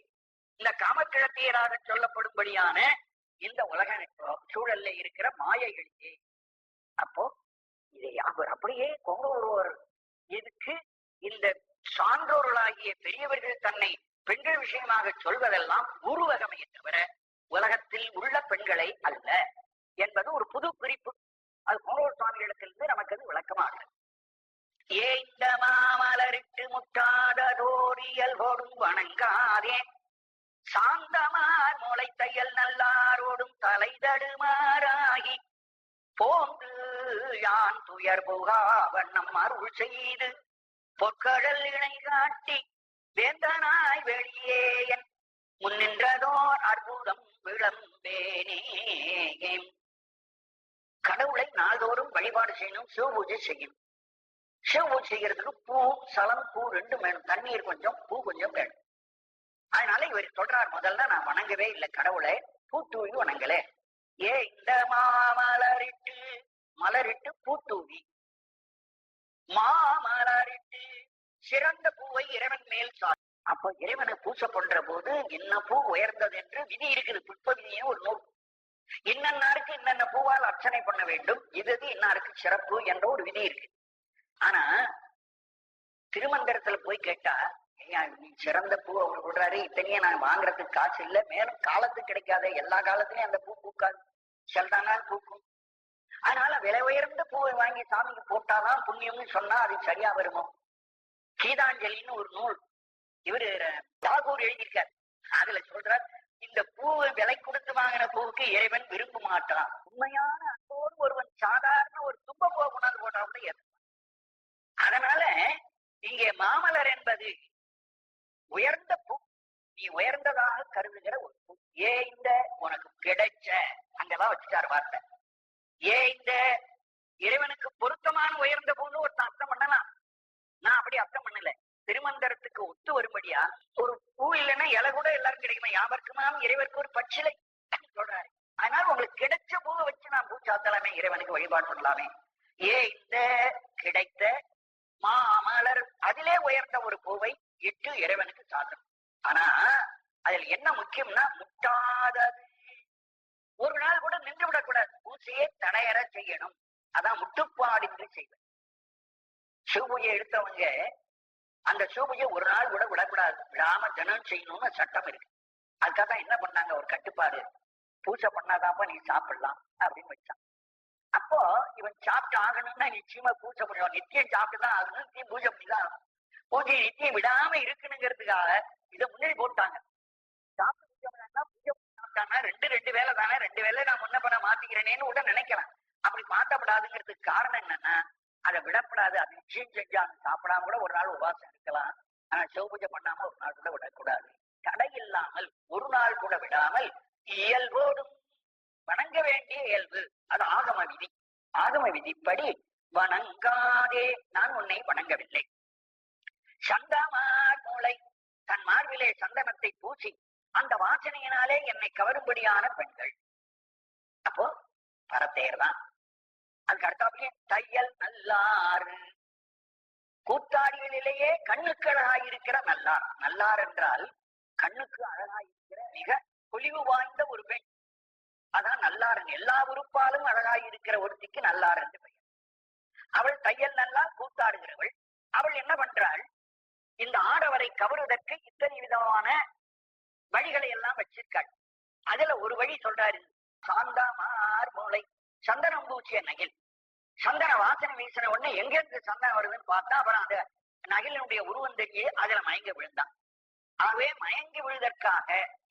இந்த காமக்கிழத்தியராக சொல்லப்படும்படியான இந்த உலக சூழல்ல இருக்கிற மாயைகளிலே. அப்போ இதை அவர் அப்படியே கொண்டு வருவார். இதுக்கு இந்த சான்றோர்களாகிய பெரியவர்கள் தன்னை பெண்கள் விஷயமாக சொல்வதெல்லாம் உருவகமையை தவிர உலகத்தில் உள்ள பெண்களை அல்ல என்பது ஒரு புது குறிப்பு. அது குமரவேல் சுவாமிகளிடத்திலிருந்து நமக்கு அது விளக்கமாகிறது. ஏந்த மாமலரிட்டு முட்டாததோரியல் போடும் வணங்காதே, சாந்தமார் மூளை தையல் நல்லாரோடும் தலை தடுமாறாகி போந்து யான் துயர் புகா வண்ணம் அருள் செய்து பொற்கடல் இணை காட்டி வேந்தனாய் வெளியே என் முன்னின்றதோர் அற்புதம் விளம்பேனே. கடவுளை நாள்தோறும் வழிபாடு செய்யணும், சிவ பூஜை செய்யணும். சிவ பூஜை செய்யறதுக்கு பூ, சலம், பூ ரெண்டும் வேணும். தண்ணீர் கொஞ்சம், பூ கொஞ்சம் வேணும். அதனால இவர் சொல்றார், முதல்ல நான் வணங்கவே இல்லை கடவுளை, பூ தூவி வணங்கலே. ஏ இந்த மாமலரிட்டு, மலரிட்டு பூத்தூவி, மாமலரிட்டு சிறந்த பூவை இறைவன் மேல் சார். அப்போ இறைவனை பூசை பண்ற போது என்ன பூ உயர்ந்தது என்று விதி இருக்குது. புஷ்ப விதியே ஒரு நூல். இன்னன்னாருக்கு இன்னென்ன பூவால் அர்ச்சனை பண்ண வேண்டும், இது இன்னாருக்கு சிறப்பு என்ற ஒரு விதி இருக்கு. ஆனா திருமந்திரத்துல போய் கேட்டா, நீ சிறந்த பூ அவங்க சொல்றாரு, இத்தனையே நான் வாங்குறதுக்கு காசு இல்லை, மேலும் காலத்துக்கு கிடைக்காத, எல்லா காலத்திலயும் அந்த பூ பூக்காது, செல்தானால் பூக்கும். அதனால விலை உயர்ந்த பூவை வாங்கி சாமிக்கு போட்டாதான் புண்ணியம்னு சொன்னா அது சரியா வருமோ? கீதாஞ்சலின்னு ஒரு நூல் இவரு தாகூர் எழுதியிருக்கார். அதுல சொல்றார், இந்த பூவை விலை கொடுத்து வாங்கின பூவுக்கு இறைவன் விரும்ப மாட்டான். உண்மையான அன்போடு ஒருவன் சாதாரண ஒரு தும்ப பூவை கொண்டாந்து போட்டா கூட ஏற்படும். அதனால இங்கே மாமலர் என்பது உயர்ந்த பூ, நீ உயர்ந்ததாக கருதுகிற ஒரு பூ. ஏ இந்த உனக்கு கிடைச்ச, அங்கதான் வச்சுட்டாரு வார்த்தை. ஏ இந்த இறைவனுக்கு பொருத்தமான உயர்ந்த பூன்னு ஒரு அர்த்தம் பண்ணலாம். நான் அப்படி அர்த்தம் பண்ணல. திருமந்திரத்துக்கு ஒத்து வரும்படியா ஒரு பூ இல்லைன்னா இலை கூட எல்லாரும் கிடைக்குமா? யாவருக்குமாம் இறைவருக்கு ஒரு பச்சிலை சொல்றாரு. அதனால உங்களுக்கு கிடைச்ச பூவை வச்சு நான் பூ சாத்தலாமே, இறைவனுக்கு வழிபாடு பண்ணலாமே. ஏ இந்த கிடைத்த மாமலர், அதிலே உயர்ந்த ஒரு பூவை இட்டு இறைவனுக்கு சாத்தணும். ஆனா அதில் என்ன முக்கியம்னா, முட்டாதது. ஒரு நாள் கூட நின்று விடக்கூடாது, பூசையை தடையற செய்யணும். அதான் முட்டுப்பாடின்றி செய்வது. சிவபூஜை எடுத்தவங்க அந்த சிவபூஜை ஒரு நாள் கூட விடக்கூடாது, விடாம தினம் செய்யணும்னு சட்டம் இருக்கு. அதுக்காக என்ன பண்ணாங்க, ஒரு கட்டுப்பாடு, பூஜை பண்ணாதாப்பா நீ சாப்பிடலாம் அப்படின்னு வச்சான். அப்போ இவன் சாப்பிட்டு ஆகணும்னா நிச்சயமா பூஜை பண்ணுவான், நித்தியம் சாப்பிட்டுதான் ஆகணும், நீ பூஜை பண்ணிதான் ஆகணும். பூஜை நித்தியம் விடாம இருக்கணுங்கிறதுக்காக இதை முன்னாடி போட்டாங்க. பூஜை சாப்பிட்டாங்கன்னா ரெண்டு வேலை தானே, 2 வேலை நான் முன்ன பண்ண மாத்திக்கிறேனேன்னு கூட நினைக்கலாம். அப்படி மாத்தப்படாதுங்கிறதுக்கு காரணம் என்னன்னா, அதை விடப்படாது. அது நிச்சயம் செஞ்சா சாப்பிடாம கூட ஒரு நாள் உபவாசம் இருக்கலாம். ஆனா சிவபூஜை பண்ணாம ஒரு நாள் கூட விடக்கூடாது. தடை இல்லாமல் ஒரு நாள் கூட விடாமல் இயல்போடும் வணங்க வேண்டிய இயல்பு. அது ஆகம விதி. ஆகம விதிப்படி வணங்காதே, நான் உன்னை வணங்கவில்லை. சந்தமார் மூளை, தன் மார்பிலே சந்தனத்தை பூசி அந்த வாசனையினாலே என்னை கவரும்படியான பெண்கள். அப்போ பரத்தேர் தான். அதுக்கு அடுத்தாப்பிலே தையல் நல்லாறு, கூத்தாடிகளிலேயே கண்ணுக்கு அழகாயிருக்கிற நல்லார். நல்லார் என்றால் கண்ணுக்கு அழகாயிருக்கிற மிக பொலிவு வாய்ந்த ஒரு பெண். அதான் நல்லாரன். எல்லா உறுப்பாலும் அழகாயிருக்கிற ஒருத்திக்கு நல்லார் என்று பெயர். அவள் தையல் நல்லா கூத்தாடுகிறவள். அவள் என்ன பண்றாள், இந்த ஆடவரை கவருவதற்கு இத்தனை விதமான வழிகளை எல்லாம் வச்சிருக்காள். அதுல ஒரு வழி சொல்றாரு, சாந்தாமார் மூளை, சந்தனம் பூச்சிய நகில். சந்தன வாசனை வீசின உடனே எங்க இருந்து சந்தனம் வருதுன்னு பார்த்தா அப்புறம் அந்த நகிலினுடைய உருவம் தெரிய அதுல மயங்க விழுந்தான். ஆகவே மயங்கி விழுதற்காக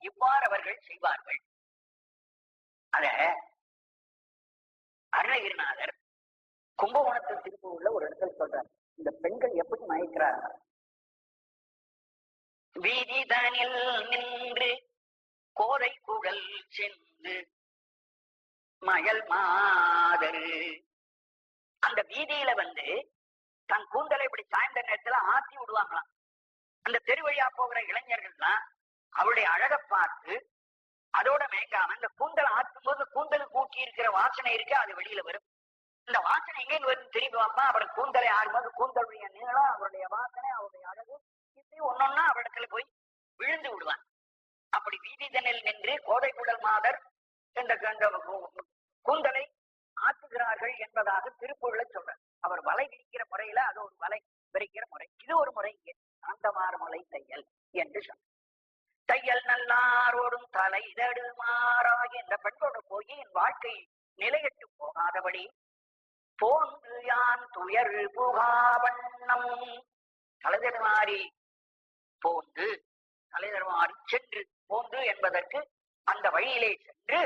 இவ்வாறு அவர்கள் செய்வார்கள். அத அருணகிரிநாதர் கும்பகோணத்தில் திருப்பி உள்ள ஒரு இடத்துல சொல்றார், இந்த பெண்கள் எப்படி மயக்கிறார்கள். வீதிதனில் நின்று கோதை குழல் சென்று மயல் மாதரு. அந்த வீதியில தன் கூந்தலை இப்படி சாய்ந்த நேரத்துல ஆத்தி விடுவாங்களாம். அந்த தெரு வழியா போகிற இளைஞர்கள்லாம் அவளுடைய அழகை பார்த்து அதோட மயங்காம இந்த கூந்தலை ஆற்றும் போது கூந்தலுக்கு ஊட்டி இருக்கிற வாசனை இருக்கு, அது வெளியில வரும். இந்த வாசனை எங்க வரும் திரும்பி வாப்பா. அவருடைய கூந்தலை ஆடும்போது கூந்தலுடைய நீளம், அவருடைய வாசனை, அவருடைய அழகு, இப்படி ஒன்னொன்னா அவரிடத்துல போய் விழுந்து விடுவான். அப்படி வீதிதனில் நின்று கோதை குழல் மாதர் இந்த கூந்தலை ஆற்றுகிறார்கள் என்பதாக திருப்பூர்ல சொல்றார். அவர் வலை விரிக்கிற முறையில அது ஒரு வலை விரிக்கிற முறை, இது ஒரு முறை. இங்கே சாந்தமார் முளை தையல் என்று சொன்னார். தையல் நல்லாரோடும் தலை தடுமாறாகி இந்த பெண்ணோடு போய் என் வாழ்க்கை நிலையட்டு போகாதபடி போன்று யான் துயர் புகாவண்ணம். தலைதடுமாறி போன்று, தலைதடுமாறி சென்று, போன்று என்பதற்கு அந்த வழியிலே சென்று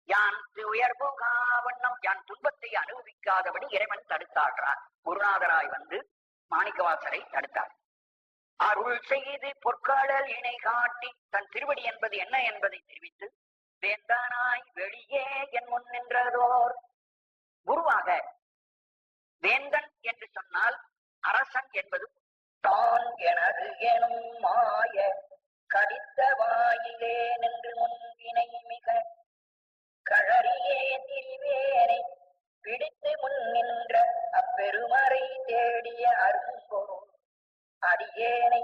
யான் துயர் புகாவண்ணம், யான் துன்பத்தை அனுபவிக்காதபடி இறைவன் தடுத்தாடுறார். குருநாதராய் மாணிக்கவாசரை தடுத்தார். அருள் செய்து பொற்காடல் இணை காட்டி தன் திருவடி என்பது என்ன என்பதை தெரிவித்து வேந்தானாய் வெளியே என் முன் நின்றதோர். குருவாக வேந்தன் என்று சொன்னால் அரசன் என்பது. தான் எனது எனும் மாய கடித்த வாயிலே நின்று முன்பினை மிக கழறியே திரிவேனை பிடித்து முன் நின்ற அப்பெருமறை தேடிய அரும்பொருள் அடியேனை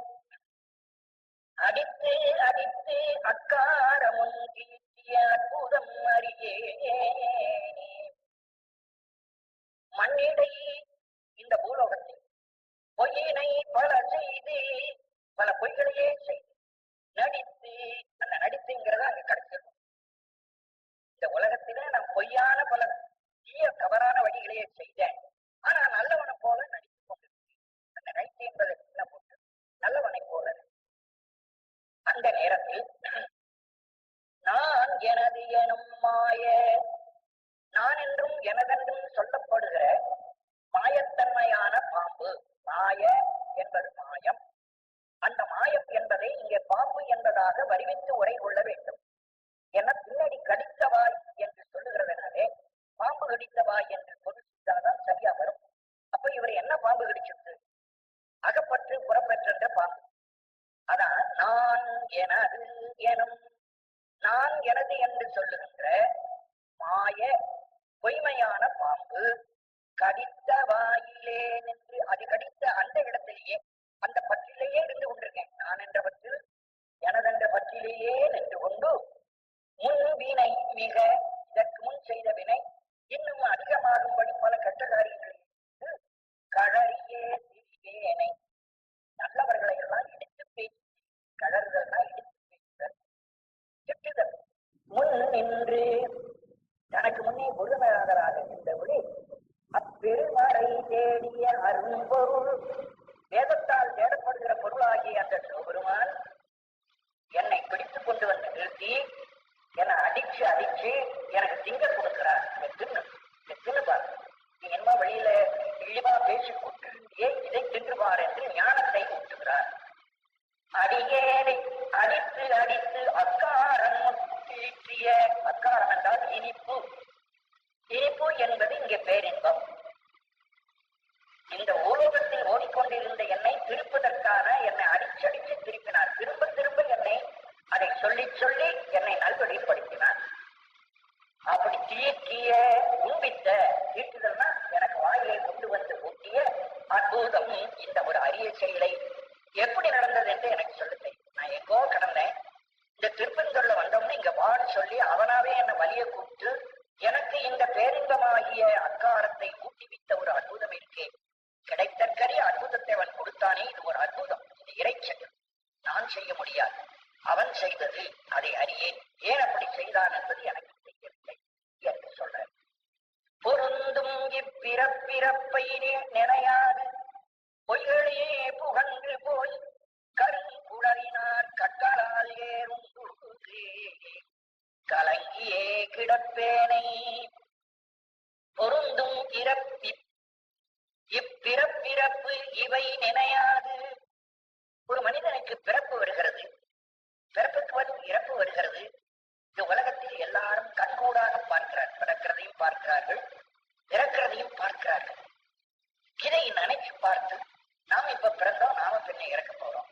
அடித்து அடித்து அக்காரமுன் கீட்டிய அற்புதம் அறியேனே. மண்ணிடை இந்த பூலோகத்தில் பொய்யினை பல செய்து, பல பொய்களையே செய்து நடித்து, அந்த நடித்துங்கிறத அங்க கிடைச்சிருக்கும். இந்த உலகத்திலே நான் பொய்யான பல தீய தவறான வழிகளையே செய்தேன், ஆனா நல்லவனை போல நடித்து கொண்டு அந்த நடித்து என்பதை போட்டு நல்லவனை போல. அந்த நேரத்தில் நான் எனது எனும் மாய, நான் என்றும் எனதென்றும் சொல்லப்படுகிற மாயத்தன்மையான பாம்பு. மாய என்பது மாயம். அந்த மாயம் என்பதை இங்கே பாம்பு என்பதாக வரிவித்து உரை கொள்ள வேண்டும். என பின்னாடி கடித்தவாய் என்று சொல்லுகிறதுனாலே பாம்பு கடித்தவாய் என்று சொல்லிதான் சரியா வரும். அப்ப இவர் என்ன பாம்பு கடிச்சிருக்கு? அகப்பற்று புறப்பெற்ற பாம்பு. அதான் நான் எனது எனும், நான் எனது என்று சொல்லுகின்ற மாய பொய்மையான பாம்பு கடித்த வாயிலே நின்று, அது கடித்த அந்த இடத்திலேயே, அந்த பற்றிலேயே இருந்து கொண்டிருக்கேன். நான் என்ற பற்றில் எனதென்ற பற்றிலேயே நின்று கொண்டு முன் வினை மிக, இதற்கு முன் செய்த வினை இன்னும் அதிகமாகும்படி பல கெட்ட காரியங்களில் கழறியே திரிவேனை. நல்லவர்களை எல்லாம் இடித்து பேசி, கழறுதல்னா இடித்து பேசுதல், திட்டுதல். முன் நின்று தனக்கு முன்னே குருநாதராக நின்றபடி அப்பெருமறை தேடிய அரும்பொருள், வேதத்தால் தேடப்பட்ட நிறுத்தி என்னை அடிச்சு அடிச்சு எனக்கு திங்க கொடுக்கிறார். தின்னு பாரு, நீ என்ன வெளியில இழிவா பேசி கூட்டிருந்தியே, இதை தின்று பார் என்று ஞானத்தை ஊட்டுகிறார். அடியேனை அடித்து அடித்து அக்காரம் தீற்றிய, அக்காரம் என்றால் இனிப்பு. இனிப்பு என்பது இங்கே பேரின்பம். இந்த உலோகத்தில் ஓடிக்கொண்டிருந்த என்னை திருப்பதற்கான என்னை அடிச்சடிச்சு திருப்பினார். திரும்ப திரும்ப என்னை அதை சொல்லி சொல்லி என்னை நல்வழிப்படுத்தினார். அப்படி தீர்க்கிய உண்பித்த, தீர்க்குதல்னா எனக்கு வாயிலை கொண்டு வந்து ஊட்டிய அற்புதம். இந்த ஒரு அரிய செயலை எப்படி நடந்தது என்று எனக்கு சொல்ல தெரியும். நான் எங்கோ கடந்தேன், இந்த திருப்பந்தூர்ல வந்தோம்னு இங்க வாடு சொல்லி அவனாவே என்னை வலிய கூப்பிட்டு எனக்கு இந்த பேரின்பமாகிய அக்காரத்தை ஊட்டிவித்த ஒரு அற்புதம் இருக்கே, கிடைத்தற்கரிய அற்புதத்தை அவன் கொடுத்தானே, இது ஒரு அற்புதம், இது இறைச்சல், நான் செய்ய முடியாது, அவன் செய்தது, அதை அறியேன், ஏன் அப்படி செய்தான் என்பது எனக்கு தெரியவில்லை என்று சொல்றேன். பொருந்தும் இப்பிறப்பிறப்பை நினையாது பொய்களே புகன்று போய் கருங்குடலினார் கற்களால் ஏறும் கலங்கியே கிடப்பேனை. பொருந்தும் இப்பிறப்பிறப்பு இவை நினையாது. ஒரு மனிதனுக்கு பிறப்பு வருகிறது, பிறப்புக்கு இறப்பு வருகிறது. இந்த உலகத்தில் எல்லாரும் கண்கூடாக பார்க்கிறார், பிறக்கிறதையும் பார்க்கிறார்கள், இறக்கிறதையும் பார்க்கிறார்கள். இதை நினைச்சு பார்த்து நாம் இப்ப பிறந்தோம், நாம பின்ன இறக்க போறோம்,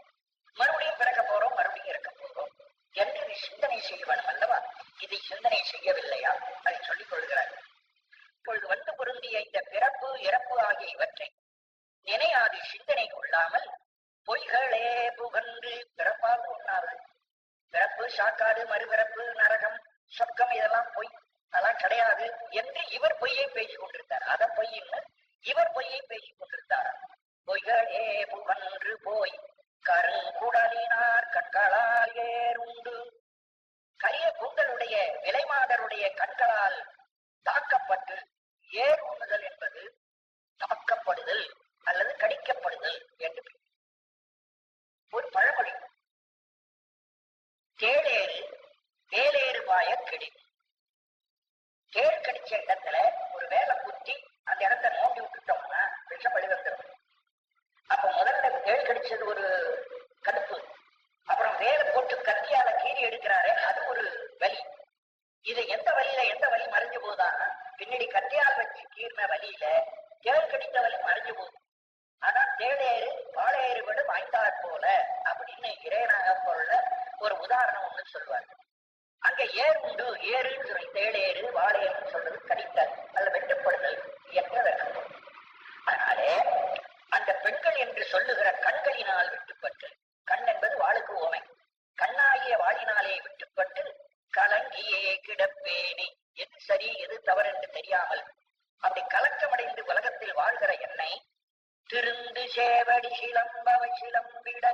மறுபடியும் பிறக்க போறோம், மறுபடியும் இறக்க போறோம் என்று சிந்தனை செய்ய வேணும் அல்லவா? இதை சிந்தனை செய்யவில்லையா? அதை சொல்லிக் கொள்கிறார். இப்பொழுது வந்து பொருந்திய இந்த பிறப்பு இறப்பு ஆகிய இவற்றை நினையாது சிந்தனை கொள்ளாமல் பொய்களே புகன்று பிறப்பாக உண்ணாது. பிறப்பு சாக்காடு, மறுபிறப்பு, நரகம், சொர்க்கம் இதெல்லாம் பொய், அதெல்லாம் கிடையாது என்று இவர் பொய்யை பேசிக் கொண்டிருந்தார். அத பொய்ன்னு இவர் பொய்யை பேசிக் கொண்டிருந்தார். பொய்களே புகன்று போய் கருங்குடலினார் கண்களால் ஏறுண்டு. கரிய கூந்தலுடைய விலைமாதருடைய கண்களால் தாக்கப்பட்டு, ஏர் உண்ணுதல் என்பது தாக்கப்படுதல் அல்லது கடிக்கப்படுதல் என்று ஒரு பழமொழி. தேளேறு வேலேறு பாய கிடி. தேள் கடிச்ச இடத்துல ஒரு வேலை குத்தி அந்த இடத்த நோண்டி விட்டுட்டோம்னா விஷம் வெளிவந்துடும். அப்ப முதல்ல தேள் கடிச்சது ஒரு கடுப்பு, அப்புறம் வேலை போட்டு கத்தியால கீறி எடுக்கிறாரு, அது ஒரு வலி. இது எந்த வலி மறைஞ்சு போதான், பின்னாடி கத்தியால் வச்சு கீறின வலியில தேள் கடித்த வலி மறைஞ்சு போகுது. ஆனா தேளேறு வாழையேறு விட வாய்ந்தாற் போல அப்படின்னு இறையனாக பொருள ஒரு உதாரணம் ஒண்ணு சொல்லுவாங்க. அங்க ஏர் உண்டு, ஏறுன்னு சொல்லி தேளேறு வாழையேறுன்னு சொல்றது கடித்தல் அல்ல வெட்டுப்படுதல் என்ற விளக்கம். அதனாலே அந்த பெண்கள் என்று சொல்லுகிற கண்களினால் விட்டுப்பட்டு, கண் என்பது வாளுக்கு ஓமை, கண்ணாகிய வாளினாலே விட்டுப்பட்டு கலங்கியே கிடப்பேனே, எது சரி எது தவறு என்று தெரியாமல் அப்படி கலக்கமடைந்து உலகத்தில் வாழ்கிற என்னை திருந்து சேவடி சிலம்பவை சிலம்பிட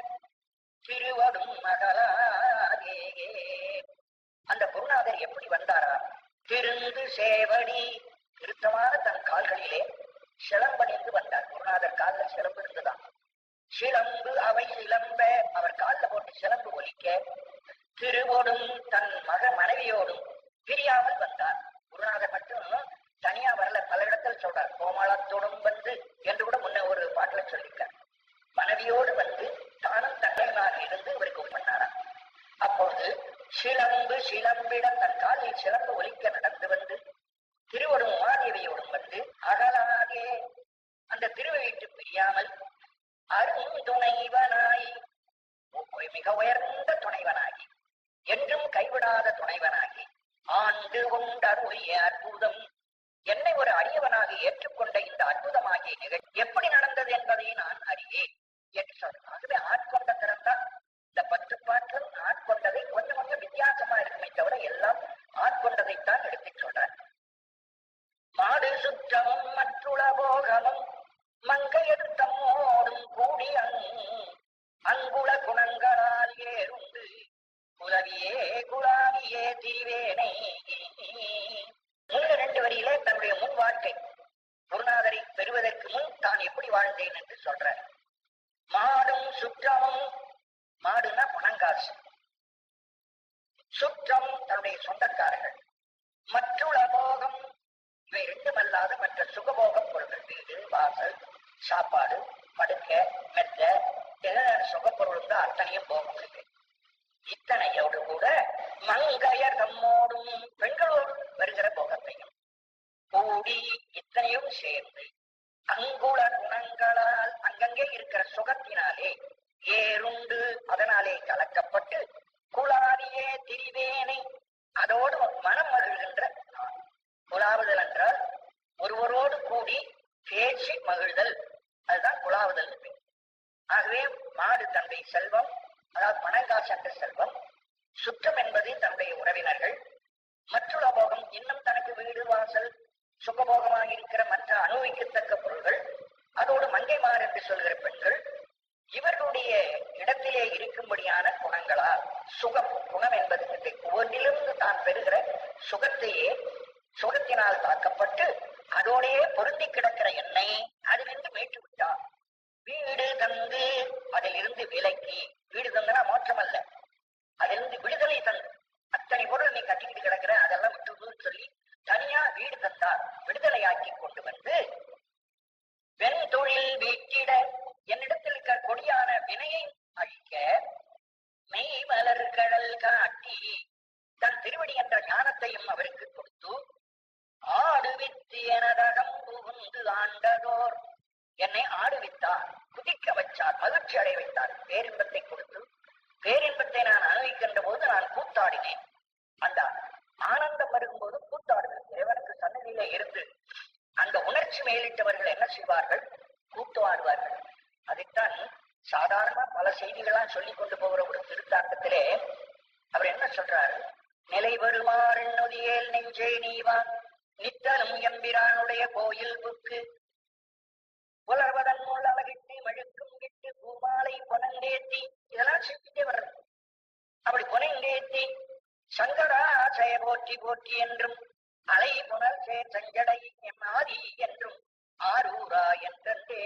திருவடும் மகளாகே. அந்த குருநாதர் எப்படி வந்தாரா? திருந்து சேவடி, திருத்தமான தன் கால்களிலே சிலம்பணிந்து வந்தார். குருநாதர் காலில் சிலம்பு இருந்துதான். சிலம்பு அவை சிலம்ப, அவர் காலில் போட்டு சிலம்பு ஒலிக்க, திருவோடும் தன் மனைவியோடும் பிரியாமல் வந்தார். குருநாதர் மட்டும் தனியா வரல, பல இடத்தில் சொல்றார். கோமளத்தோடும் வந்து என்று கூட முன்ன ஒரு பாட்டுல சொல்லியிருக்கார். மனைவியோடு வந்து தானும் தங்கையுமாக இருந்து இவருக்கு பண்ணாராம். அப்பொழுது சிலம்பு சிலம்பிட தன் காலில் சிலம்பு ஒலிக்க நடந்து வந்து திருவடும் உமாதேவியோடும் வந்து அகலாகே அந்த திருவயிட்டு பிரியாமல் அருந்துணைவனாய், மிக உயர்ந்த துணைவனாகி, என்றும் கைவிடாத துணைவனாகி, ஆண்டு கொண்டருளிய அற்புதம், என்னை ஒரு அரியவனாக ஏற்றுக்கொண்ட இந்த அற்புதமாகிய நிகழ்ச்சி எப்படி நடந்தது என்பதை நான் அறியேன் என்று சொல்றேன். ஆகவே ஆட்கொண்ட திறந்தான் இந்த 10 பாட்டும் ஆட்கொண்டதை கொஞ்சம் கொஞ்சம் வித்தியாசமா இருக்குமே தவிர எல்லாம் ஆட்கொண்டதைத்தான் எடுத்துச் சொல்றேன். மாடு சுற்றமும் மற்றுள போகமும் மங்கையது தம்மோடும் கூடி அங்குள குணங்களால் ஏறுண்டு குலவியே குலாவியே திரிவேனை. முதல் 2 வரியிலே தன்னுடைய முன் வாழ்க்கை, குருநாதரை பெறுவதற்கு முன் தான் எப்படி வாழ்ந்தேன் என்று சொல்றார். மாடும் சுற்றமும், மாடுனா பணங்காசு, சுற்றம் தன்னுடைய சொந்தக்காரர்கள், மற்றுள்ள போகம் இவை ரெண்டுமல்லாத மற்ற சுகபோக பொருள்கள், வீடு வாசல் சாப்பாடு படுக்க மெத்த சுகப்பொருள் தான் அத்தனையும் போகம் இருக்கு. இத்தனையோடு கூட மங்கையர் தம்மோடும் பெண்களோடு வருகிற போகத்தையும் கூடி இத்தனையும் சேர்ந்து அங்குள குணங்களால் அங்கங்கே இருக்கிற சுகத்தினாலே ஏறுண்டு அதனாலே கலக்கப்பட்டு குளாரியே திரிவேனை அதோடு மனம் மகிழ்கின்ற நான். குழாவுதல் என்றால் ஒருவரோடு கூடி பேச்சு மகிழ்தல், அதுதான் குழாவுதல். ஆகவே மாடு தன்னுடைய செல்வம், அதாவது பணங்காசு என்ற செல்வம், சுற்றம் என்பது தன்னுடைய உறவினர்கள், மற்றுள்ள போகம் இன்னும் தனக்கு வீடு வாசல் சுகபோகமாக இருக்கிற மற்ற அனுபவிக்கத்தக்க பொருள்கள், அதோடு மங்கைமார் என்று சொல்கிற பெண்கள், இவர்களுடைய இடத்திலே இருக்கும்படியான குணங்களால் சுகம், குணம் என்பது ஒவ்வொன்றிலிருந்து தான் பெறுகிற சுகத்தையே சுகத்தினால் தாக்கப்பட்டு அதோடையே பொருந்தி கிடக்கிற என்னை அதிலிருந்து மீட்டு விட்டார். வீடு தந்து அதிலிருந்து விலக்கி, வீடு தந்தனா மோட்சம் அல்ல, அதிலிருந்து விடுதலை தந்து, அத்தனை பொருள் நீ கட்டிக்கிட்டு கிடக்கிற அதெல்லாம் விட்டுன்னு சொல்லி தனியா வீடு தந்தார், விடுதலையாக்கி கொண்டு வந்து வெண் தொழில் வீட்டிட என்னிடத்தில் இருக்கிற கொடியான வினையை அழிக்க மெய் மலர் கடல் காட்டி தன் திருவடி என்ற ஞானத்தையும் அவருக்கு கொடுத்து ஆடுவித்து எனதகம் புகுந்து ஆண்டதோர் என்னை ஆடுவித்தார், குதிக்க வைத்தார், மகிழ்ச்சி அடைய வைத்தார், பேரின்பத்தை கொடுத்து பேரின்பத்தை நான் அனுபவிக்கின்ற போது நான் கூத்தாடினேன். அந்த ஆனந்தம் வரும்போது கூத்தாடுவேன். இறைவனுக்கு சன்னதியிலே இருந்து அந்த உணர்ச்சி மேலிட்டவர்கள் என்ன செய்வார்கள்? கூத்து ஆடுவார்கள். அதைத்தான் சாதாரணமா பல செய்திகளாம் சொல்லிக் கொண்டு போகிற ஒரு திருத்தாக்கத்திலே அவர் என்ன சொல்றாரு? நிலை வருமாறு நொதியேல் நெஞ்சே நீவா நித்தலும் எம்பிரானுடைய கோயில் புக்கு புலர்வதன் முள் அழகிட்டு மழுக்கும் கிட்டு பூமாலை பொனந்தேத்தி, இதெல்லாம் செஞ்சுட்டே வர்றது. அப்படி பொனந்தேத்தி சங்கரா ஜெய போற்றி போற்றி என்றும் அலை புனல் சேர் சஞ்சடை எம்மாதி என்றும் ஆரூரா என்றே